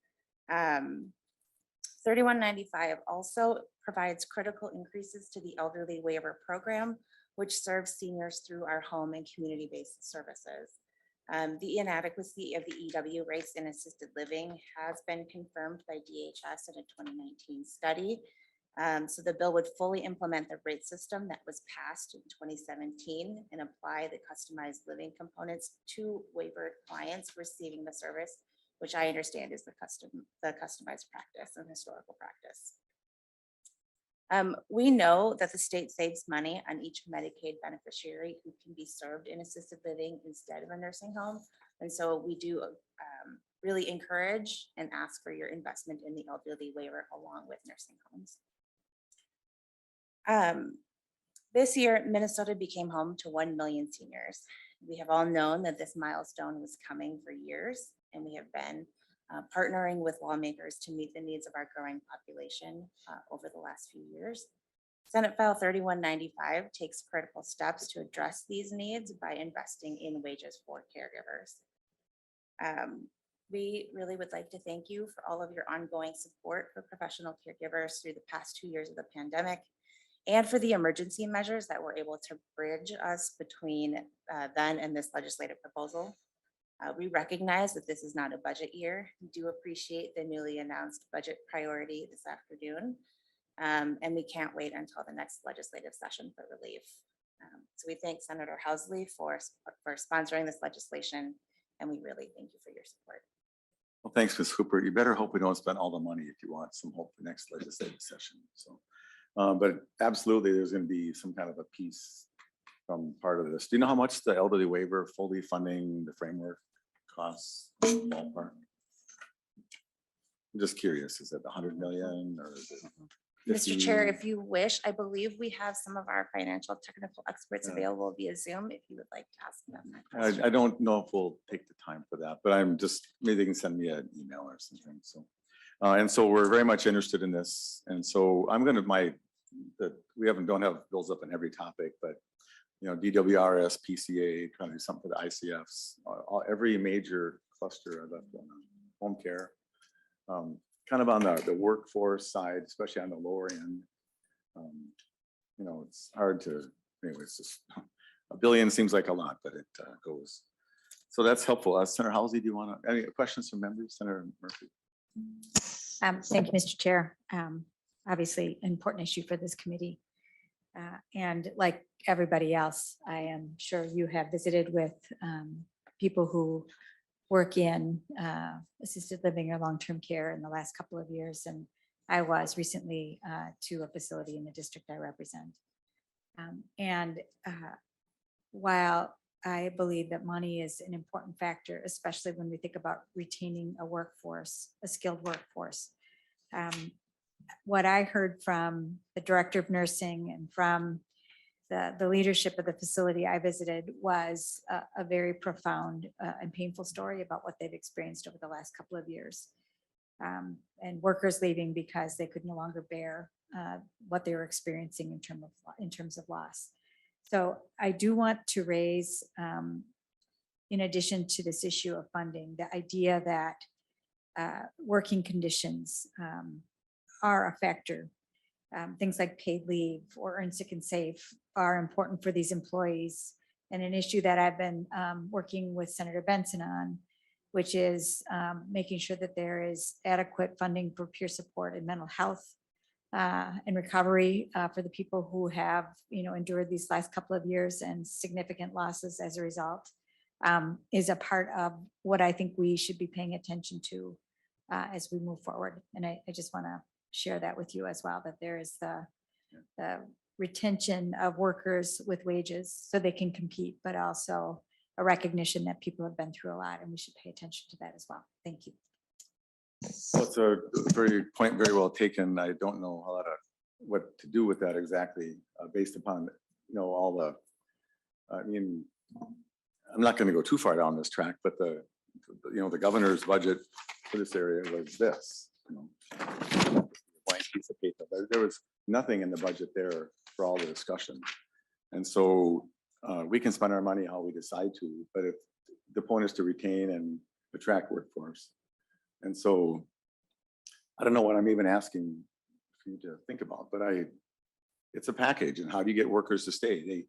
3195 also provides critical increases to the elderly waiver program, which serves seniors through our home and community-based services. The inadequacy of the EW rates in assisted living has been confirmed by DHS in a 2019 study. So the bill would fully implement the rate system that was passed in 2017 and apply the customized living components to waiver clients receiving the service, which I understand is the customized practice and historical practice. We know that the state saves money on each Medicaid beneficiary who can be served in assisted living instead of a nursing home. And so we do really encourage and ask for your investment in the elderly waiver along with nursing homes. This year, Minnesota became home to 1 million seniors. We have all known that this milestone was coming for years, and we have been partnering with lawmakers to meet the needs of our growing population over the last few years. Senate File 3195 takes critical steps to address these needs by investing in wages for caregivers. We really would like to thank you for all of your ongoing support for professional caregivers through the past 2 years of the pandemic, and for the emergency measures that were able to bridge us between then and this legislative proposal. We recognize that this is not a budget year. We do appreciate the newly announced budget priority this afternoon, and we can't wait until the next legislative session for relief. So we thank Senator Housley for sponsoring this legislation, and we really thank you for your support. Well, thanks, Ms. Hooper. You better hope we don't spend all the money if you want some hope for next legislative session. So, but absolutely, there's going to be some kind of a piece from part of this. Do you know how much the elderly waiver fully funding the framework costs? Ballpark? I'm just curious. Is it 100 million or is it 50? Mr. Chair, if you wish, I believe we have some of our financial technical experts available via Zoom if you would like to ask them that question. I don't know if we'll take the time for that, but I'm just, maybe they can send me an email or something. So, and so we're very much interested in this. And so I'm going to, we don't have bills up on every topic, but you know, DWRS, PCA, trying to do something for the ICFs, every major cluster of home care, kind of on the workforce side, especially on the lower end. You know, it's hard to, anyway, it's just $1 billion seems like a lot, but it goes. So that's helpful. Senator Housley, do you want to, any questions from members? Senator Murphy. Thank you, Mr. Chair. Obviously, an important issue for this committee. And like everybody else, I am sure you have visited with people who work in assisted living or long-term care in the last couple of years. And I was recently to a facility in the district I represent. While I believe that money is an important factor, especially when we think about retaining a workforce, a skilled workforce, what I heard from the director of nursing and from the leadership of the facility I visited was a very profound and painful story about what they've experienced over the last couple of years. And workers leaving because they could no longer bear what they were experiencing in terms of loss. So I do want to raise, in addition to this issue of funding, the idea that working conditions are a factor. Things like paid leave or earn sick and save are important for these employees. And an issue that I've been working with Senator Benson on, which is making sure that there is adequate funding for peer support and mental health and recovery for the people who have, endured these last couple of years and significant losses as a result, is a part of what I think we should be paying attention to as we move forward. And I just want to share that with you as well, that there is the retention of workers with wages so they can compete, but also a recognition that people have been through a lot and we should pay attention to that as well. Thank you. Well, it's a point very well taken. I don't know what to do with that exactly based upon, all the, I'm not gonna go too far down this track, but the governor's budget for this area was this, blank piece of paper. There was nothing in the budget there for all the discussion. And so we can spend our money how we decide to, but if the point is to retain and attract workforce. And so I don't know what I'm even asking for you to think about, but it's a package, and how do you get workers to stay?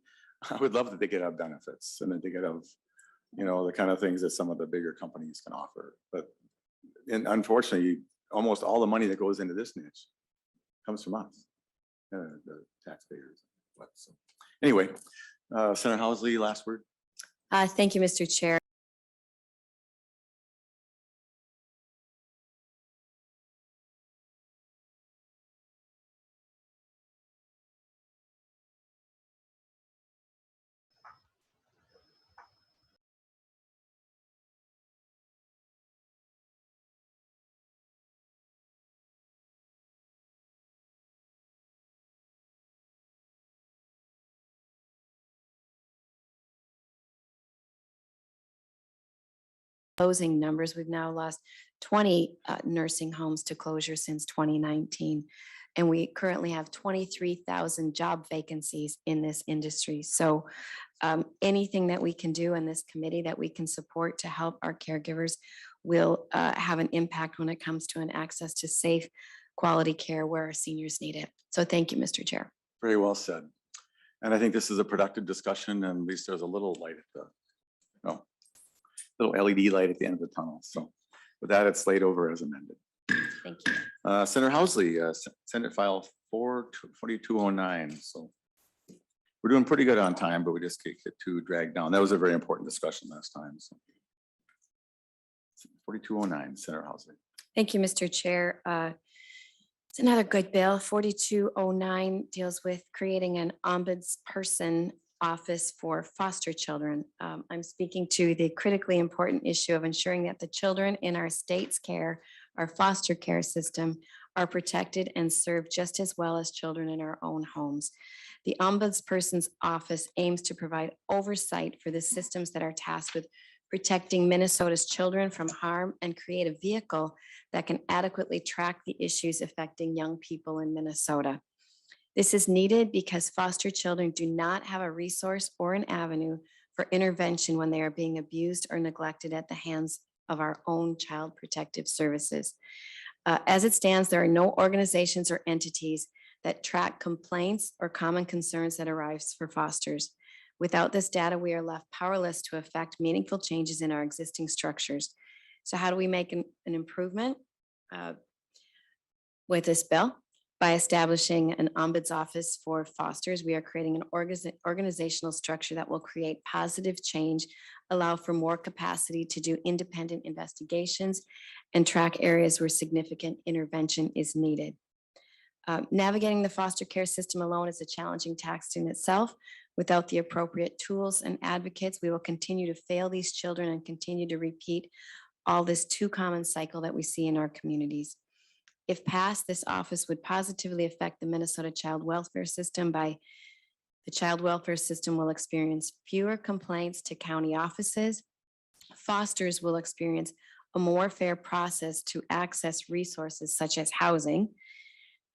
I would love that they get out benefits and that they get out, the kind of things that some of the bigger companies can offer. But unfortunately, almost all the money that goes into this niche comes from us, the taxpayers. But so anyway, Senator Housley, last word. Thank you, Mr. Chair. Closing numbers, we've now lost 20 nursing homes to closure since 2019. And we currently have 23,000 job vacancies in this industry. So anything that we can do in this committee that we can support to help our caregivers will have an impact when it comes to an access to safe, quality care where our seniors need it. So thank you, Mr. Chair. Very well said. And I think this is a productive discussion, and at least there's a little light at the, little LED light at the end of the tunnel. So with that, it's laid over as amended. Thank you. Senator Housley, Senate File 44209. So we're doing pretty good on time, but we just get too dragged down. That was a very important discussion last time. So 4209, Senator Housley. Thank you, Mr. Chair. It's another good bill. 4209 deals with creating an ombudsperson office for foster children. I'm speaking to the critically important issue of ensuring that the children in our state's care, our foster care system, are protected and served just as well as children in our own homes. The ombudsperson's office aims to provide oversight for the systems that are tasked with protecting Minnesota's children from harm and create a vehicle that can adequately track the issues affecting young people in Minnesota. This is needed because foster children do not have a resource or an avenue for intervention when they are being abused or neglected at the hands of our own child protective services. As it stands, there are no organizations or entities that track complaints or common concerns that arise for fosters. Without this data, we are left powerless to affect meaningful changes in our existing structures. So how do we make an improvement with this bill? By establishing an ombuds office for fosters, we are creating an organizational structure that will create positive change, allow for more capacity to do independent investigations, and track areas where significant intervention is needed. Navigating the foster care system alone is a challenging task in itself. Without the appropriate tools and advocates, we will continue to fail these children and continue to repeat all this too common cycle that we see in our communities. If passed, this office would positively affect the Minnesota child welfare system by the child welfare system will experience fewer complaints to county offices. Fosters will experience a more fair process to access resources such as housing,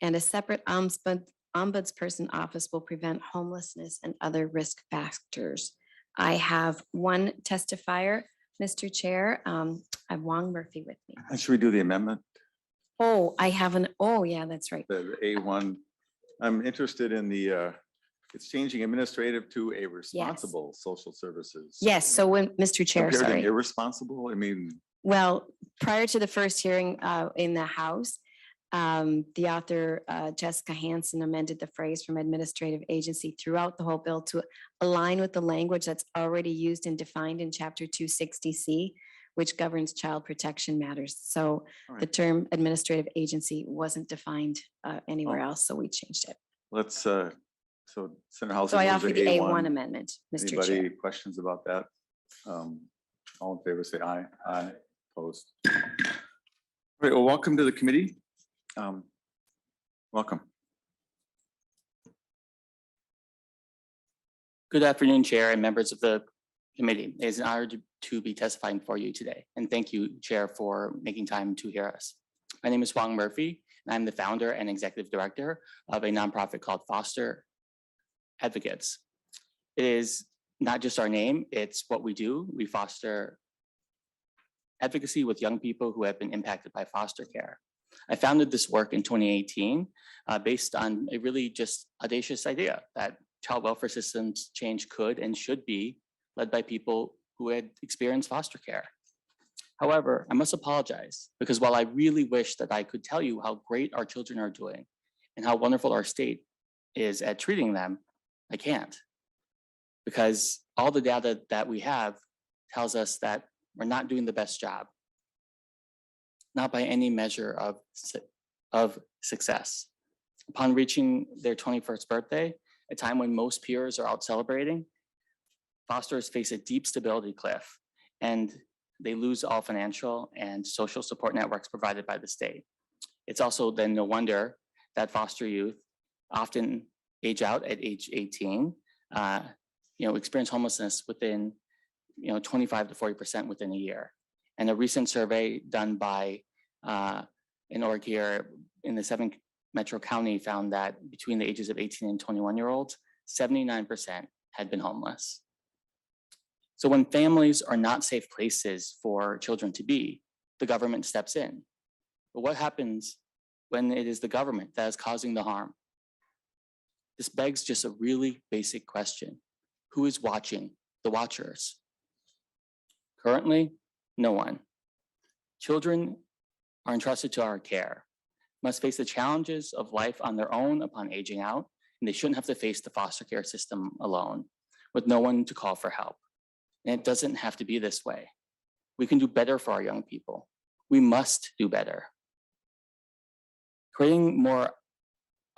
and a separate ombudsperson office will prevent homelessness and other risk factors. I have one testifier, Mr. Chair. I have Wong Murphy with me. And should we do the amendment? Oh, I have oh, yeah, that's right. The A1. I'm interested in it's changing administrative to a responsible social services. Yes, so when, Mr. Chair, Compared to sorry. irresponsible, I mean. Well, prior to the first hearing in the House, the author, Jessica Hansen, amended the phrase from administrative agency throughout the whole bill to align with the language that's already used and defined in Chapter 260C, which governs child protection matters. So the term administrative agency wasn't defined anywhere else, so we changed it. Let's, so Senator House. So I offer the A1 amendment, Mr. Chair. Anybody questions about that? All in favor, say aye. Aye. Opposed. All right, well, welcome to the committee. Welcome. Good afternoon, Chair and members of the Committee. It is an honor to be testifying for you today. And thank you, Chair, for making time to hear us. My name is Wong Murphy, and I'm the founder and executive director of a nonprofit called Foster Advocates. It is not just our name, it's what we do. We foster advocacy with young people who have been impacted by foster care. I founded this work in 2018 based on a really just audacious idea that child welfare systems change could and should be led by people who had experienced foster care. However, I must apologize because while I really wish that I could tell you how great our children are doing and how wonderful our state is at treating them, I can't. Because all the data that we have tells us that we're not doing the best job, not by any measure of success. Upon reaching their 21st birthday, a time when most peers are out celebrating, fosters face a deep stability cliff and they lose all financial and social support networks provided by the state. It's also then no wonder that foster youth often age out at age 18, experience homelessness within 25 to 40% within a year. And a recent survey done by an org here in the 7 Metro County found that between the ages of 18 and 21-year-olds, 79% had been homeless. So when families are not safe places for children to be, the government steps in. But what happens when it is the government that is causing the harm? This begs just a really basic question. Who is watching the watchers? Currently, no one. Children are entrusted to our care, must face the challenges of life on their own upon aging out, and they shouldn't have to face the foster care system alone with no one to call for help. And it doesn't have to be this way. We can do better for our young people. We must do better. Creating more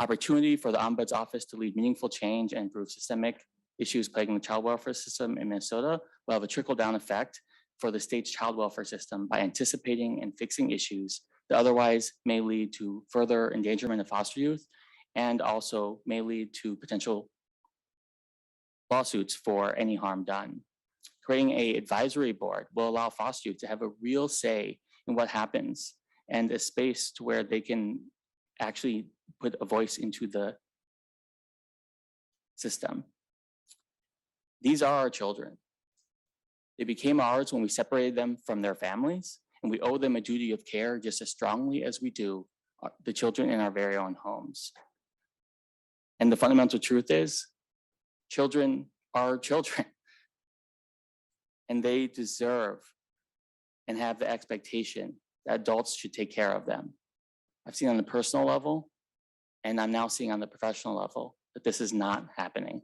opportunity for the Ombuds Office to lead meaningful change and improve systemic issues plaguing the child welfare system in Minnesota will have a trickle-down effect for the state's child welfare system by anticipating and fixing issues that otherwise may lead to further endangerment of foster youth and also may lead to potential lawsuits for any harm done. Creating an advisory board will allow foster youth to have a real say in what happens and a space to where they can actually put a voice into the system. These are our children. They became ours when we separated them from their families, and we owe them a duty of care just as strongly as we do the children in our very own homes. And the fundamental truth is, children are children, and they deserve and have the expectation that adults should take care of them. I've seen on the personal level, and I'm now seeing on the professional level that this is not happening.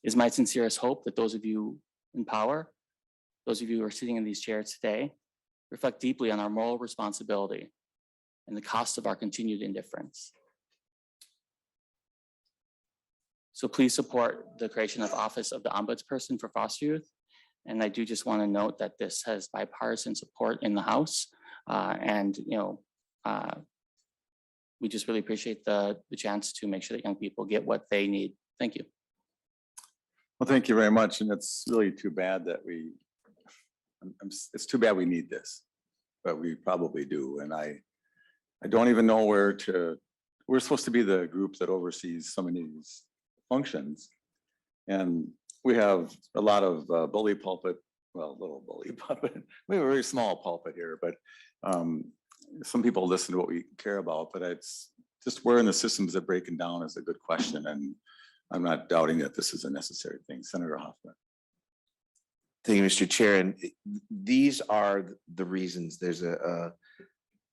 It is my sincerest hope that those of you in power, those of you who are sitting in these chairs today, reflect deeply on our moral responsibility and the cost of our continued indifference. So please support the creation of Office of the Ombudsperson for Foster Youth. And I do just want to note that this has bipartisan support in the House. We just really appreciate the chance to make sure that young people get what they need. Thank you. Well, thank you very much. And it's really too bad that it's too bad we need this, but we probably do. And I don't even know we're supposed to be the group that oversees some of these functions. And we have a lot of bully pulpit, well, little bully pulpit. We have a very small pulpit here, but some people listen to what we care about, but it's just where in the systems that breaking down is a good question. And I'm not doubting that this is a necessary thing. Senator Hoffman. Thank you, Mr. Chair. And these are the reasons. There's a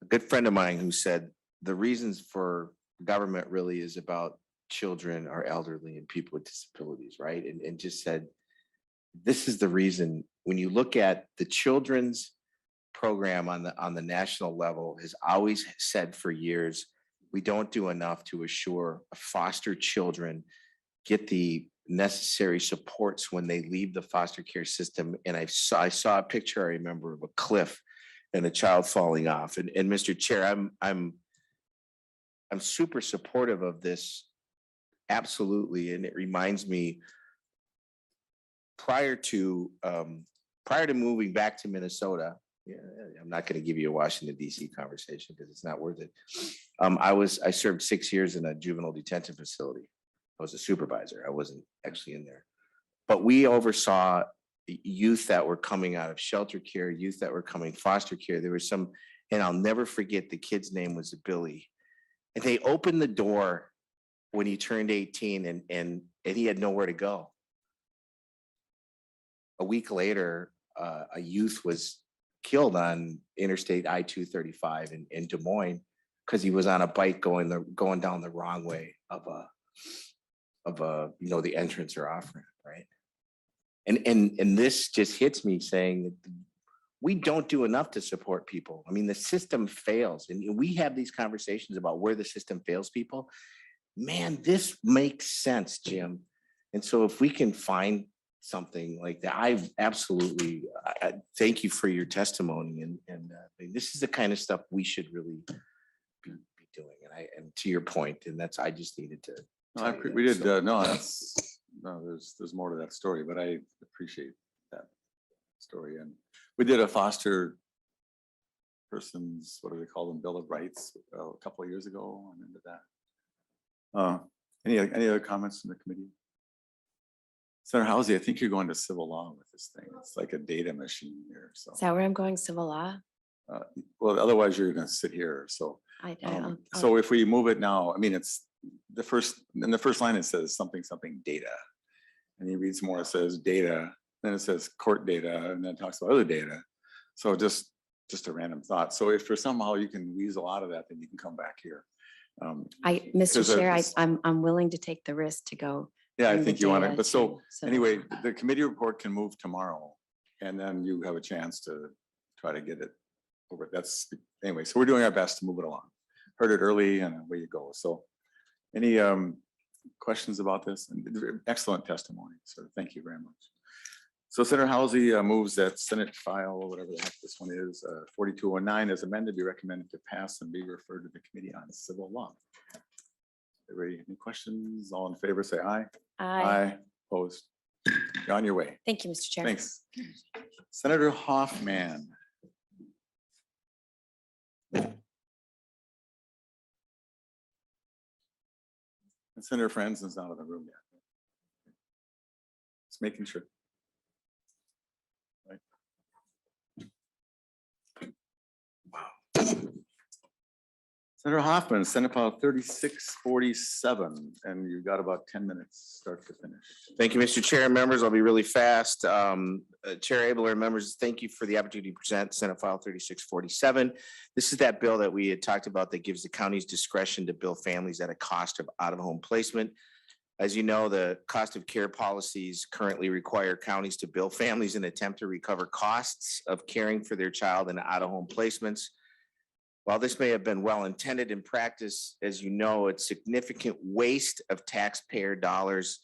good friend of mine who said the reasons for government really is about children or elderly and people with disabilities, right? And just said, this is the reason when you look at the children's program on the national level has always said for years, we don't do enough to assure foster children get the necessary supports when they leave the foster care system. And I saw a picture, I remember, of a cliff and a child falling off. And Mr. Chair, I'm super supportive of this. Absolutely. And it reminds me prior to moving back to Minnesota, yeah, I'm not going to give you a Washington DC conversation because it's not worth it. I served 6 years in a juvenile detention facility. I was a supervisor. I wasn't actually in there, but we oversaw youth that were coming out of shelter care, youth that were coming foster care. There was some, and I'll never forget, the kid's name was Billy. And they opened the door when he turned 18 and he had nowhere to go. A week later, a youth was killed on Interstate I-235 in Des Moines because he was on a bike going down the wrong way of the entrance or off ramp, right? And this just hits me saying that we don't do enough to support people. I mean, the system fails, and we have these conversations about where the system fails people. Man, this makes sense, Jim. And so if we can find something like that, I thank you for your testimony. And this is the kind of stuff we should really be doing. And to your point, and I just needed to. No, we did. There's more to that story, but I appreciate that story. And we did a foster persons, what do they call them, Bill of Rights a couple of years ago. I'm into that. Any other comments from the committee? Senator Housley, I think you're going to civil law with this thing. It's like a data machine here. So Is that where I'm going, civil law? well, otherwise you're going to sit here. So so if we move it now, I mean, it's the first line. It says something data, and he reads more. It says data, then it says court data, and then it talks about other data. So just a random thought. So if for somehow you can weasel out of that, then you can come back here. Mr. Chair, I'm willing to take the risk to go. Yeah, I in the think you want to, data but so too, so anyway, the committee report can move tomorrow, and then you have a chance to try to get it over. Anyway, so we're doing our best to move it along. Heard it early, and away you go. So any questions about this? And excellent testimony, so thank you very much. So Senator Housley moves that Senate file, whatever the heck this one is, 4209 as amended, be recommended to pass and be referred to the Committee on Civil Law. Everybody, any questions? All in favor, say aye. Aye. Opposed? You're on your way. Thank you, Mr. Chair. Thanks. Senator Hoffman. And Senator Franzen's not in the room yet. Just making sure. Right. Wow. Senator Hoffman, Senate File 3647, and you've got about 10 minutes start to finish. Thank you, Mr. Chair and members. I'll be really fast. Chair Abler and members, thank you for the opportunity to present Senate File 3647. This is that bill that we had talked about that gives the county's discretion to bill families at a cost of out-of-home placement. As you know, the cost of care policies currently require counties to bill families in an attempt to recover costs of caring for their child in out-of-home placements. While this may have been well intended in practice, as you know, it's significant waste of taxpayer dollars,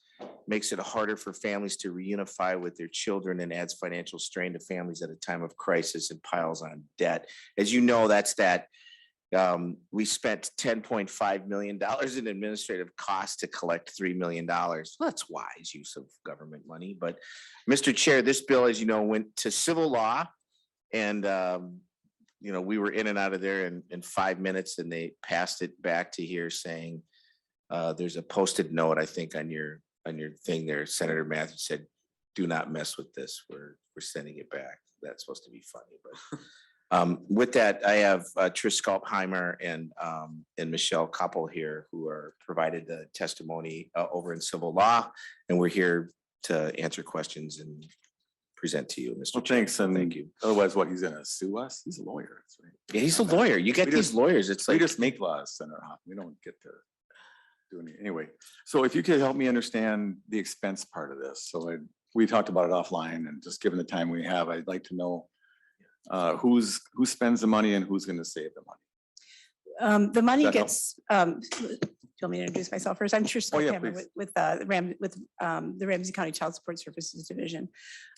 makes it harder for families to reunify with their children, and adds financial strain to families at a time of crisis and piles on debt. As you know, that's that we spent $10.5 million in administrative costs to collect $3 million. Well, that's wise use of government money. But Mr. Chair, this bill, as you know, went to civil law, and we were in and out of there in 5 minutes, and they passed it back to here saying there's a posted note, I think, on your thing there. Senator Matthews said, "Do not mess with this. We're sending it back." That's supposed to be funny, but with that, I have Trish Sculpheimer and Michelle Koppel here, who are provided the testimony over in civil law, and we're here to answer questions and present to you, Mr. Well, Chair. thanks, and Thank you. Otherwise, what, he's gonna sue us? He's a lawyer. That's right. Yeah, he's a lawyer. You get We these just- lawyers. It's We like, just make laws, Senator Hoffman. We don't get to do any, anyway. So if you could help me understand the expense part of this. So we talked about it offline, and just given the time we have, I'd like to know who spends the money and who's gonna save the money. The money That gets, do you want me to introduce myself first? I'm Trish Oh, yeah, Sculpheimer please. with the Ramsey County Child Support Services Division.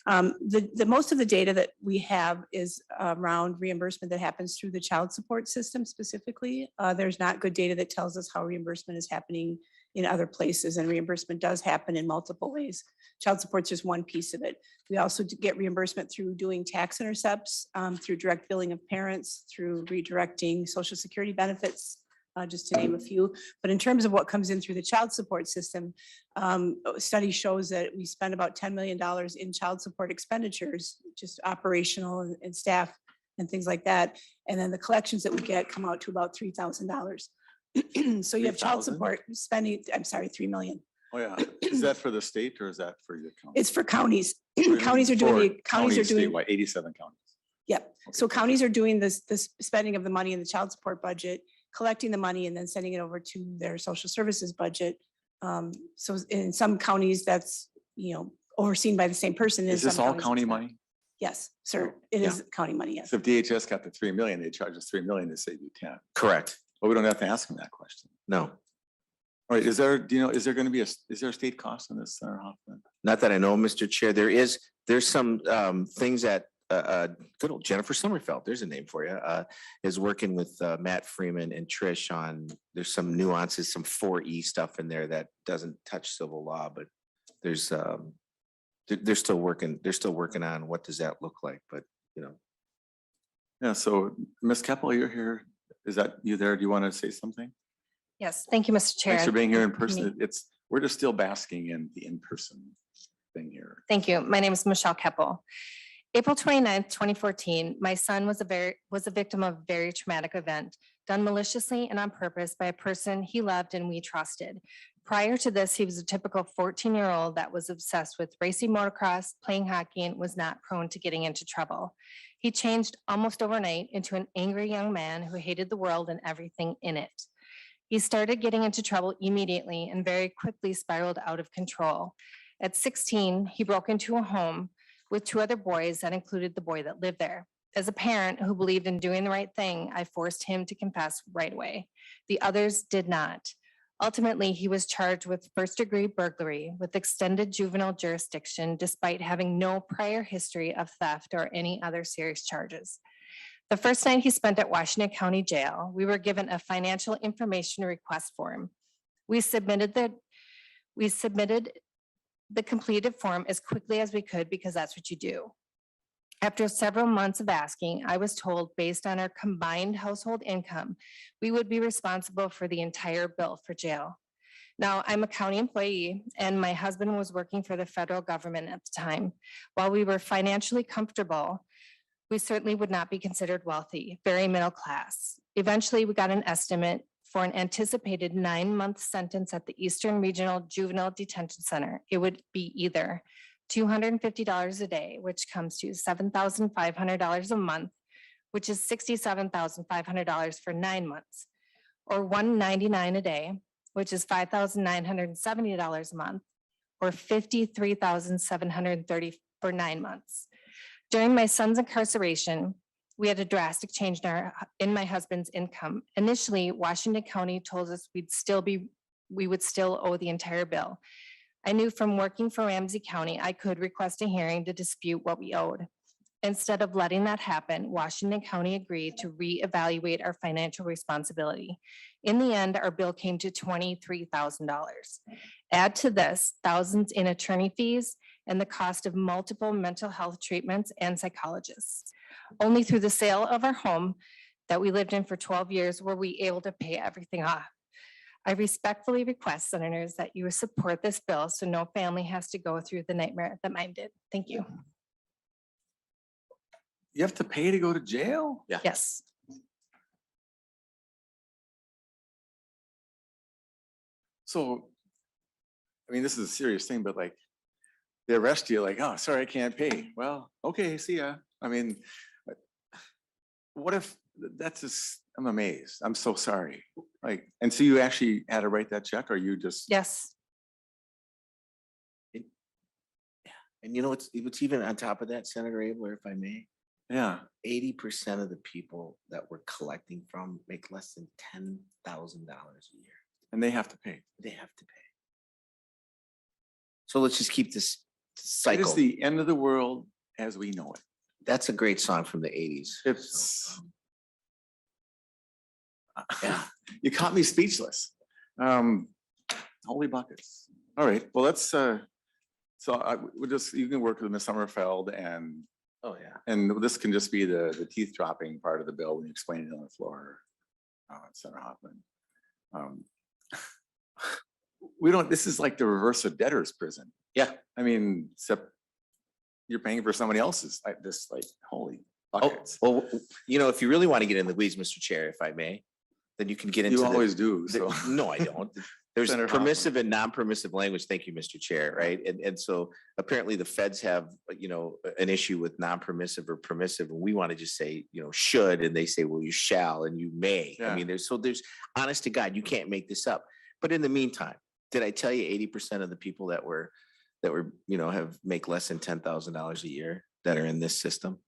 The most of the data that we have is around reimbursement that happens through the child support system specifically. There's not good data that tells us how reimbursement is happening in other places, and reimbursement does happen in multiple ways. Child support's just one piece of it. We also get reimbursement through doing tax intercepts, through direct billing of parents, through redirecting social security benefits, just to name a few. But in terms of what comes in through the child support system, a study shows that we spend about $10 million in child support expenditures, just operational and staff and things like that. And then the collections that we get come out to about $3,000. So you have child 3,000? support spending, I'm sorry, 3 million. Oh, yeah. Is that for the state or is that for your county? It's for counties. Really? Counties are doing, For the counties are doing, statewide, 87 counties. yep. So counties are doing this spending of the money in the child support budget, collecting the money and then sending it over to their social services budget. So in some counties, that's, overseen by the same person. In Is this some all counties, county it's not. money? Yes, sir. It Yeah. is county money, yes. So if DHS got the 3 million, they charge us 3 million, they save you 10. Correct. But we don't have to ask them that question. No, All right, is there going to be is there a state cost in this, Senator Hoffman? not that I know, Mr. Chair. There's some things that good old Jennifer Sommerfeld, there's a name for you, is working with Matt Freeman and Trish on, there's some nuances, some 4E stuff in there that doesn't touch civil law, but there's they're still working on what does that look like, but Yeah, so Ms. Keppel, you're here. Is that you there? Do you want to say something? Yes, thank you, Mr. Chair. Thanks for being here in Me. person. We're just still basking in the in-person thing here. Thank you. My name is Michelle Keppel. April 29th, 2014, my son was a victim of a very traumatic event done maliciously and on purpose by a person he loved and we trusted. Prior to this, he was a typical 14-year-old that was obsessed with racing motocross, playing hockey, and was not prone to getting into trouble. He changed almost overnight into an angry young man who hated the world and everything in it. He started getting into trouble immediately and very quickly spiraled out of control. At 16, he broke into a home with 2 other boys that included the boy that lived there. As a parent who believed in doing the right thing, I forced him to confess right away. The others did not. Ultimately, he was charged with first-degree burglary with extended juvenile jurisdiction despite having no prior history of theft or any other serious charges. The first night he spent at Washington County Jail, we were given a financial information request form. We submitted the completed form as quickly as we could because that's what you do. After several months of asking, I was told based on our combined household income, we would be responsible for the entire bill for jail. Now, I'm a county employee and my husband was working for the federal government at the time. While we were financially comfortable, we certainly would not be considered wealthy, very middle class. Eventually, we got an estimate for an anticipated 9-month sentence at the Eastern Regional Juvenile Detention Center. It would be either $250 a day, which comes to $7,500 a month, which is $67,500 for 9 months, or $199 a day, which is $5,970 a month, or $53,730 for 9 months. During my son's incarceration, we had a drastic change in my husband's income. Initially, Washington County told us we would still owe the entire bill. I knew from working for Ramsey County, I could request a hearing to dispute what we owed. Instead of letting that happen, Washington County agreed to reevaluate our financial responsibility. In the end, our bill came to $23,000. Add to this thousands in attorney fees and the cost of multiple mental health treatments and psychologists. Only through the sale of our home that we lived in for 12 years were we able to pay everything off. I respectfully request, senators, that you support this bill so no family has to go through the nightmare that mine did. Thank you. You have to pay to go to jail? Yeah. Yes. So, I mean, this is a serious thing, but like, they arrest you like, oh, sorry, I can't pay. Well, okay, see ya. I mean, what if that's just, I'm amazed. I'm so sorry. Like, and so you actually had to write that check or you just? Yes. and it's even on top of that, Senator Abler, if I may, Yeah. 80% of the people that we're collecting from make less than $10,000 a year. And they have to pay. They have to pay. So let's just keep this It cycle. is the end of the world as we know it. That's a great song from the 80s. It's. Yeah. You caught me speechless. Holy buckets. All right, well, let's, so we'll just, you can work with Ms. Sommerfeld Oh, yeah. and this can just be the teeth dropping part of the bill when you explain it on the floor. Senator Hoffman. We don't, this is like the reverse of debtor's prison. Yeah. I mean, except you're paying for somebody else's, this like, holy Oh, buckets. well, if you really want to get in the weeds, Mr. Chair, if I may, then you can get into You the- always do, the- so. No, I don't. There's Senator Hoffman. permissive and non-permissive language. Thank you, Mr. Chair, right? And so apparently the feds have, an issue with non-permissive or permissive, and we want to just say, should, and they say, well, you shall and you may. I Yeah. mean, there's honest to God, you can't make this up. But in the meantime, did I tell you 80% of the people that make less than $10,000 a year that are in this system?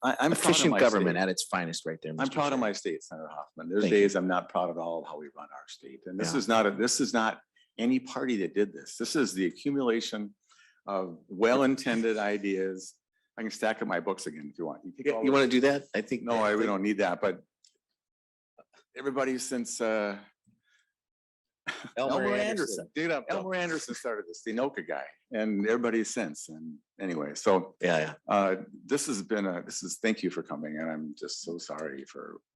I'm proud of Efficient my government state. at its finest right there. I'm Mr. proud of Chair. my state, Senator Hoffman. There's Thank you. days I'm not proud at all of how we run our state. And this Yeah. is not any party that did this. This is the accumulation of well-intended ideas. I can stack up my books again if you want. You want to do that? I think. No, we don't need that, but everybody since Elmer Anderson. Dude, Elmer Anderson started this, the Anoka guy, and everybody since. And anyway, so Yeah. thank you for coming, and I'm just so sorry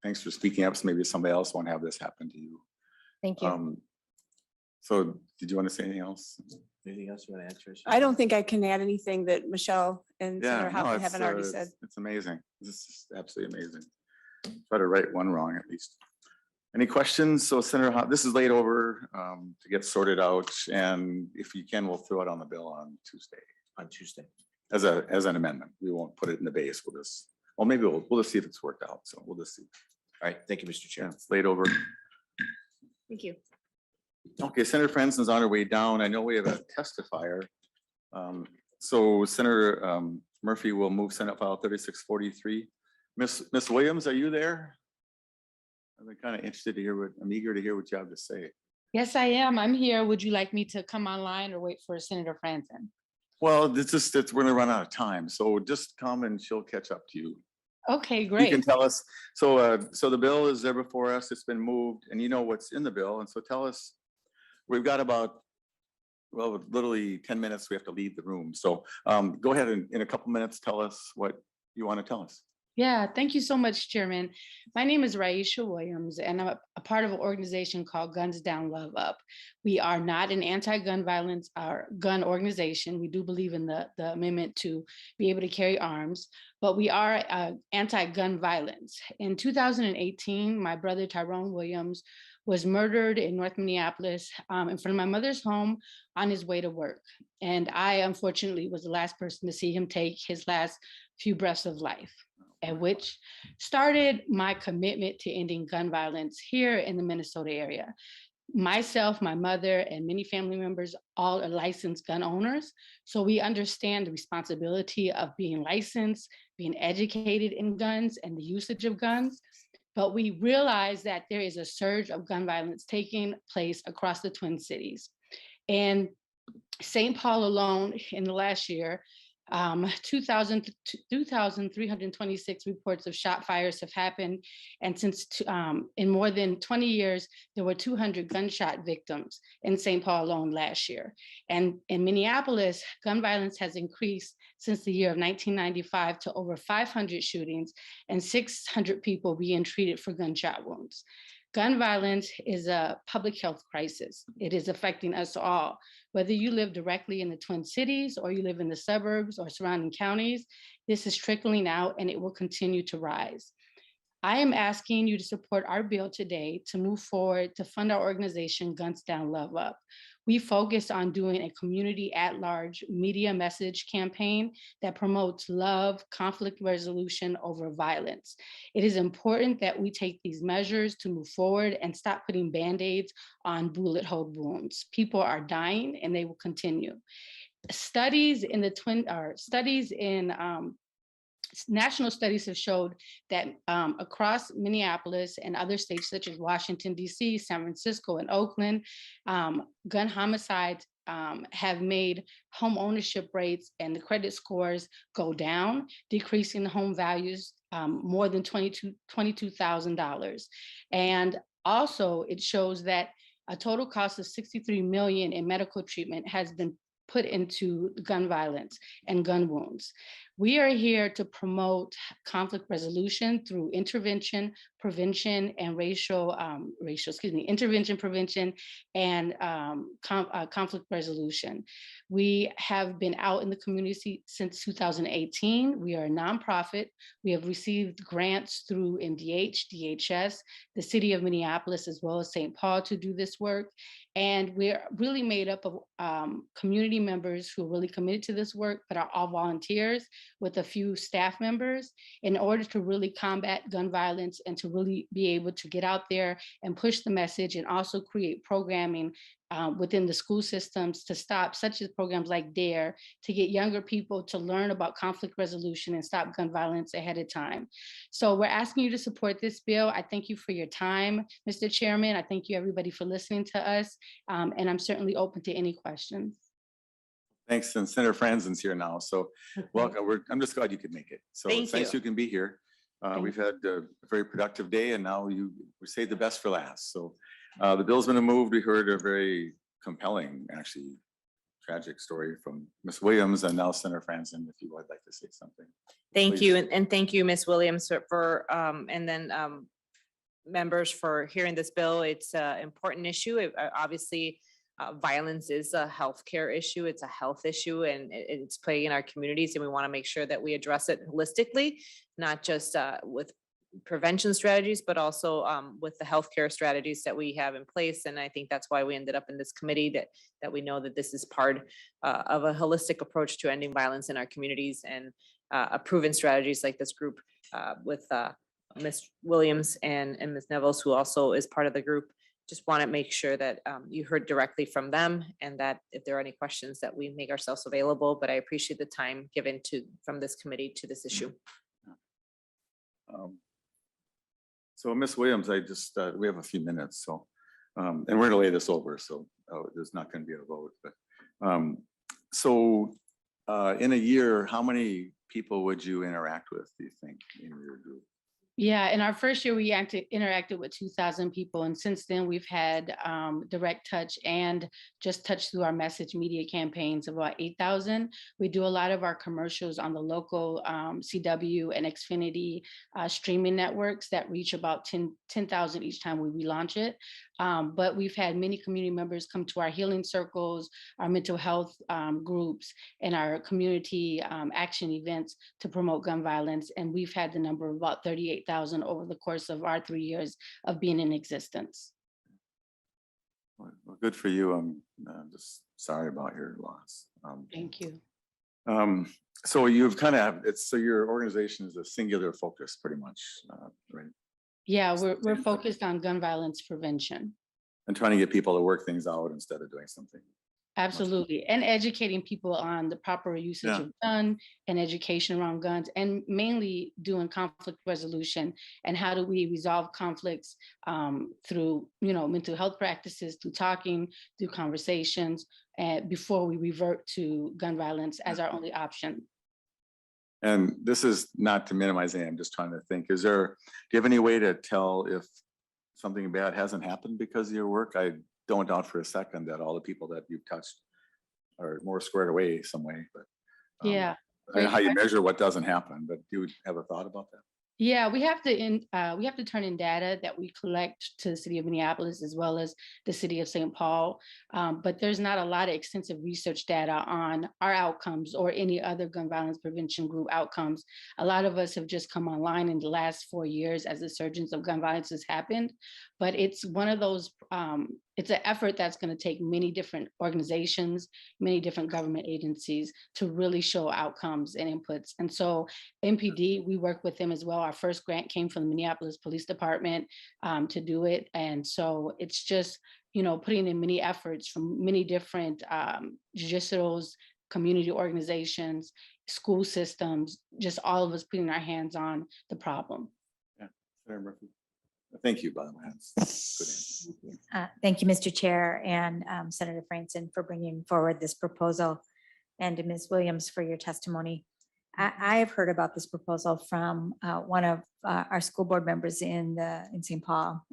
thanks for speaking up. So maybe somebody else won't have this happen to you. Thank you. So did you want to say anything else? Anything else you want to answer? I don't think I can add anything that Michelle and Yeah, Senator no, Hoffman it's, haven't already said. It's amazing. This is absolutely amazing. Try to right one wrong at least. Any questions? So Senator Hoffman, this is laid over to get sorted out, and if you can, we'll throw it on the bill on Tuesday. On Tuesday. As an amendment. We won't put it in the base. Maybe we'll just see if it's worked out. So we'll just see. All right. Thank you, Mr. Yeah, Chair. it's laid over. Thank you. Okay, Senator Franzen's on her way down. I know we have a testifier. So Senator Murphy will move Senate File 3643. Miss Williams, are you there? I'm kind of interested to hear I'm eager to hear what you have to say. Yes, I am. I'm here. Would you like me to come online or wait for Senator Franzen? Well, we're gonna run out of time, so just come and she'll catch up to you. Okay, You can great. tell us, so the bill is there before us, it's been moved, and you know what's in the bill, and so tell us, we've got about, well, literally 10 minutes, we have to leave the room, so go ahead and in a couple minutes, tell us what you want to tell us. Yeah, thank you so much, Chairman. My name is Raisha Williams, and I'm a part of an organization called Guns Down, Love Up. We are not an anti-gun violence or gun organization. We do believe in the amendment to be able to carry arms, but we are anti-gun violence. In 2018, my brother Tyrone Williams was murdered in North Minneapolis in front of my mother's home on his way to work. And I, unfortunately, was the last person to see him take his last few breaths of life, at which started my commitment to ending gun violence here in the Minnesota area. Myself, my mother, and many family members all are licensed gun owners. So we understand the responsibility of being licensed, being educated in guns and the usage of guns. But we realize that there is a surge of gun violence taking place across the Twin Cities. And St. Paul alone in the last year, 2,326 reports of shot fires have happened. And since in more than 20 years, there were 200 gunshot victims in St. Paul alone last year. And in Minneapolis, gun violence has increased since the year of 1995 to over 500 shootings and 600 people being treated for gunshot wounds. Gun violence is a public health crisis. It is affecting us all. Whether you live directly in the Twin Cities or you live in the suburbs or surrounding counties, this is trickling out and it will continue to rise. I am asking you to support our bill today to move forward to fund our organization, Guns Down, Love Up. We focus on doing a community at large media message campaign that promotes love, conflict resolution over violence. It is important that we take these measures to move forward and stop putting Band-Aids on bullet hole wounds. People are dying and they will continue. National studies have showed that across Minneapolis and other states such as Washington, D.C., San Francisco, and Oakland, gun homicides have made home ownership rates and the credit scores go down, decreasing the home values more than $22,000. And Also, it shows that a total cost of 63 million in medical treatment has been put into gun violence and gun wounds. We are here to promote conflict resolution through intervention, prevention, and intervention, prevention, and conflict resolution. We have been out in the community since 2018. We are a nonprofit. We have received grants through MDH, DHS, the city of Minneapolis, as well as St. Paul to do this work. And we're really made up of community members who are really committed to this work, but are all volunteers with a few staff members in order to really combat gun violence and to really be able to get out there and push the message and also create programming within the school systems to stop, such as programs like DARE, to get younger people to learn about conflict resolution and stop gun violence ahead of time. So we're asking you to support this bill. I thank you for your time, Mr. Chairman. I thank you everybody for listening to us. And I'm certainly open to any questions. Thanks, and Senator Franzen's here now, so welcome. I'm just glad you could make it. So Thank it's nice you. you can be here. We've had a very productive day, and now we saved the best for last. So the bill's been moved. We heard a very compelling, actually tragic story from Ms. Williams, and now Senator Franzen, if you would like to say something. Thank Please. you, and thank you, Ms. Williams, for and then members for hearing this bill. It's an important issue. Obviously, violence is a healthcare issue. It's a health issue, and it's playing in our communities, and we want to make sure that we address it holistically, not just with prevention strategies, but also with the healthcare strategies that we have in place. And I think that's why we ended up in this committee, that we know that this is part of a holistic approach to ending violence in our communities, and a proven strategies like this group with Ms. Williams and Ms. Nevels, who also is part of the group. Just want to make sure that you heard directly from them, and that if there are any questions, that we make ourselves available. But I appreciate the time given from this committee to this issue. So Ms. Williams, we have a few minutes, so and we're gonna lay this over, so there's not gonna be a vote. But so in a year, how many people would you interact with, do you think, in your group? Yeah, in our first year, we interacted with 2,000 people. And since then, we've had direct touch and just touch through our message media campaigns of about 8,000. We do a lot of our commercials on the local CW and Xfinity streaming networks that reach about 10,000 each time we relaunch it. But we've had many community members come to our healing circles, our mental health groups, and our community action events to promote gun violence. And we've had the number of about 38,000 over the course of our 3 years of being in existence. Well, good for you. I'm just sorry about your loss. Thank you. So you've kind of, so your organization is a singular focus pretty much, right? Yeah, we're focused on gun violence prevention. And trying to get people to work things out instead of doing something. Absolutely. And educating people on the proper usage of gun and education around guns, and mainly doing conflict resolution and how do we resolve conflicts through, mental health practices, through talking, through conversations, before we revert to gun violence as our only option. And this is not to minimize anything, I'm just trying to think, do you have any way to tell if something bad hasn't happened because of your work? I don't doubt for a second that all the people that you've touched are more squared away some way, but Yeah. I don't know how you measure what doesn't happen, but do you have a thought about that? Yeah, we have to turn in data that we collect to the city of Minneapolis as well as the city of St. Paul. But there's not a lot of extensive research data on our outcomes or any other gun violence prevention group outcomes. A lot of us have just come online in the last 4 years as the surgence of gun violence has happened. But it's one of those, it's an effort that's going to take many different organizations, many different government agencies to really show outcomes and inputs. And so MPD, we work with them as well. Our first grant came from the Minneapolis Police Department to do it. And so it's just, putting in many efforts from many different judicials, community organizations, school systems, just all of us putting our hands on the problem. Yeah, Senator Murphy. Thank you, by the way. That's good answer. Thank you, Mr. Chair, and Senator Franzen for bringing forward this proposal, and to Ms. Williams for your testimony. I have heard about this proposal from one of our school board members in St. Paul,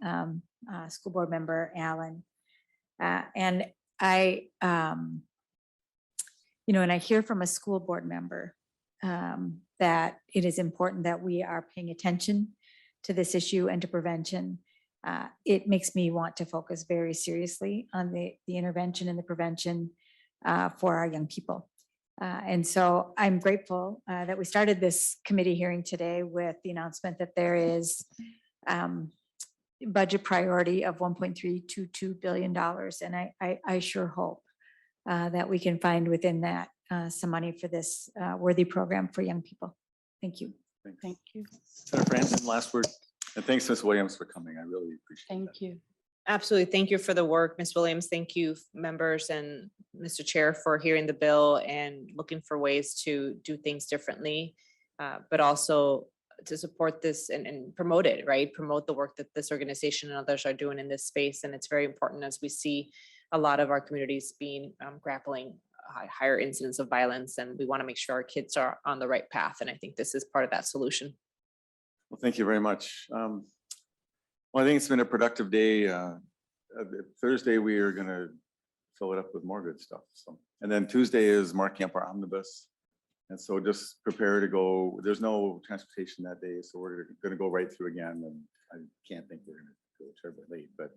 School Board Member Allen. And I, and I hear from a school board member that it is important that we are paying attention to this issue and to prevention. It makes me want to focus very seriously on the intervention and the prevention for our young people. And so I'm grateful that we started this committee hearing today with the announcement that there is budget priority of $1.322 billion. And I sure hope that we can find within that some money for this worthy program for young people. Thank you. Thank you. Senator Franzen, last word. And thanks, Ms. Williams, for coming. I really appreciate it. Thank you. Absolutely. Thank you for the work, Ms. Williams. Thank you, members and Mr. Chair, for hearing the bill and looking for ways to do things differently, but also to support this and promote it, right? Promote the work that this organization and others are doing in this space. And it's very important as we see a lot of our communities being grappling higher incidents of violence, and we want to make sure our kids are on the right path. And I think this is part of that solution. Well, thank you very much. Well, I think it's been a productive day. Thursday, we are going to fill it up with more good stuff. So, and then Tuesday is marking up our omnibus. And so just prepare to go. There's no transportation that day, so we're going to go right through again. And I can't think we're going to go terribly late, but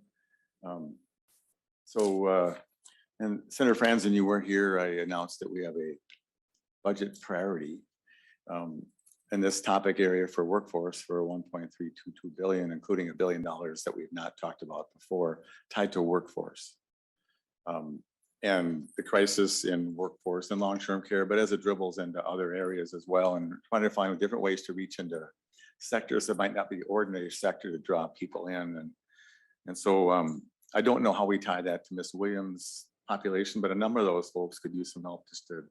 and Senator Franzen, you weren't here. I announced that we have a budget priority in this topic area for workforce for 1.322 billion, including $1 billion that we've not talked about before, tied to workforce. And the crisis in workforce and long-term care, but as it dribbles into other areas as well, and trying to find different ways to reach into sectors that might not be the ordinary sector to draw people in. And so I don't know how we tie that to Ms. Williams' population, but a number of those folks could use some help just to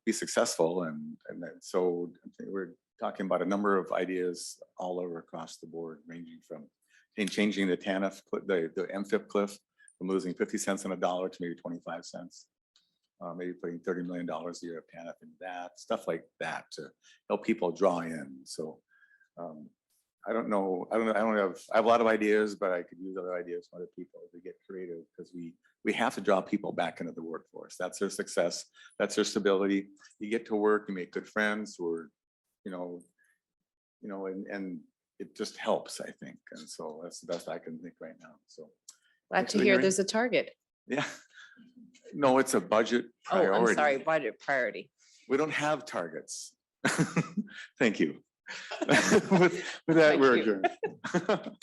be successful. And so we're talking about a number of ideas all over across the board, ranging from changing the TANF, the MFIP cliff, from losing 50 cents on a dollar to maybe 25 cents. Maybe putting $30 million a year of TANF in that, stuff like that to help people draw in. So I have a lot of ideas, but I could use other ideas from other people to get creative, because we have to draw people back into the workforce. That's their success. That's their stability. You get to work, you make good friends, or, and it just helps, I think. And so that's the best I can think right now. So Glad thanks to for the hear hearing. there's a target. Yeah. No, it's a budget Oh, priority. I'm sorry, budget priority. We don't have targets. Thank you. With that, Thank we're you. adjourned.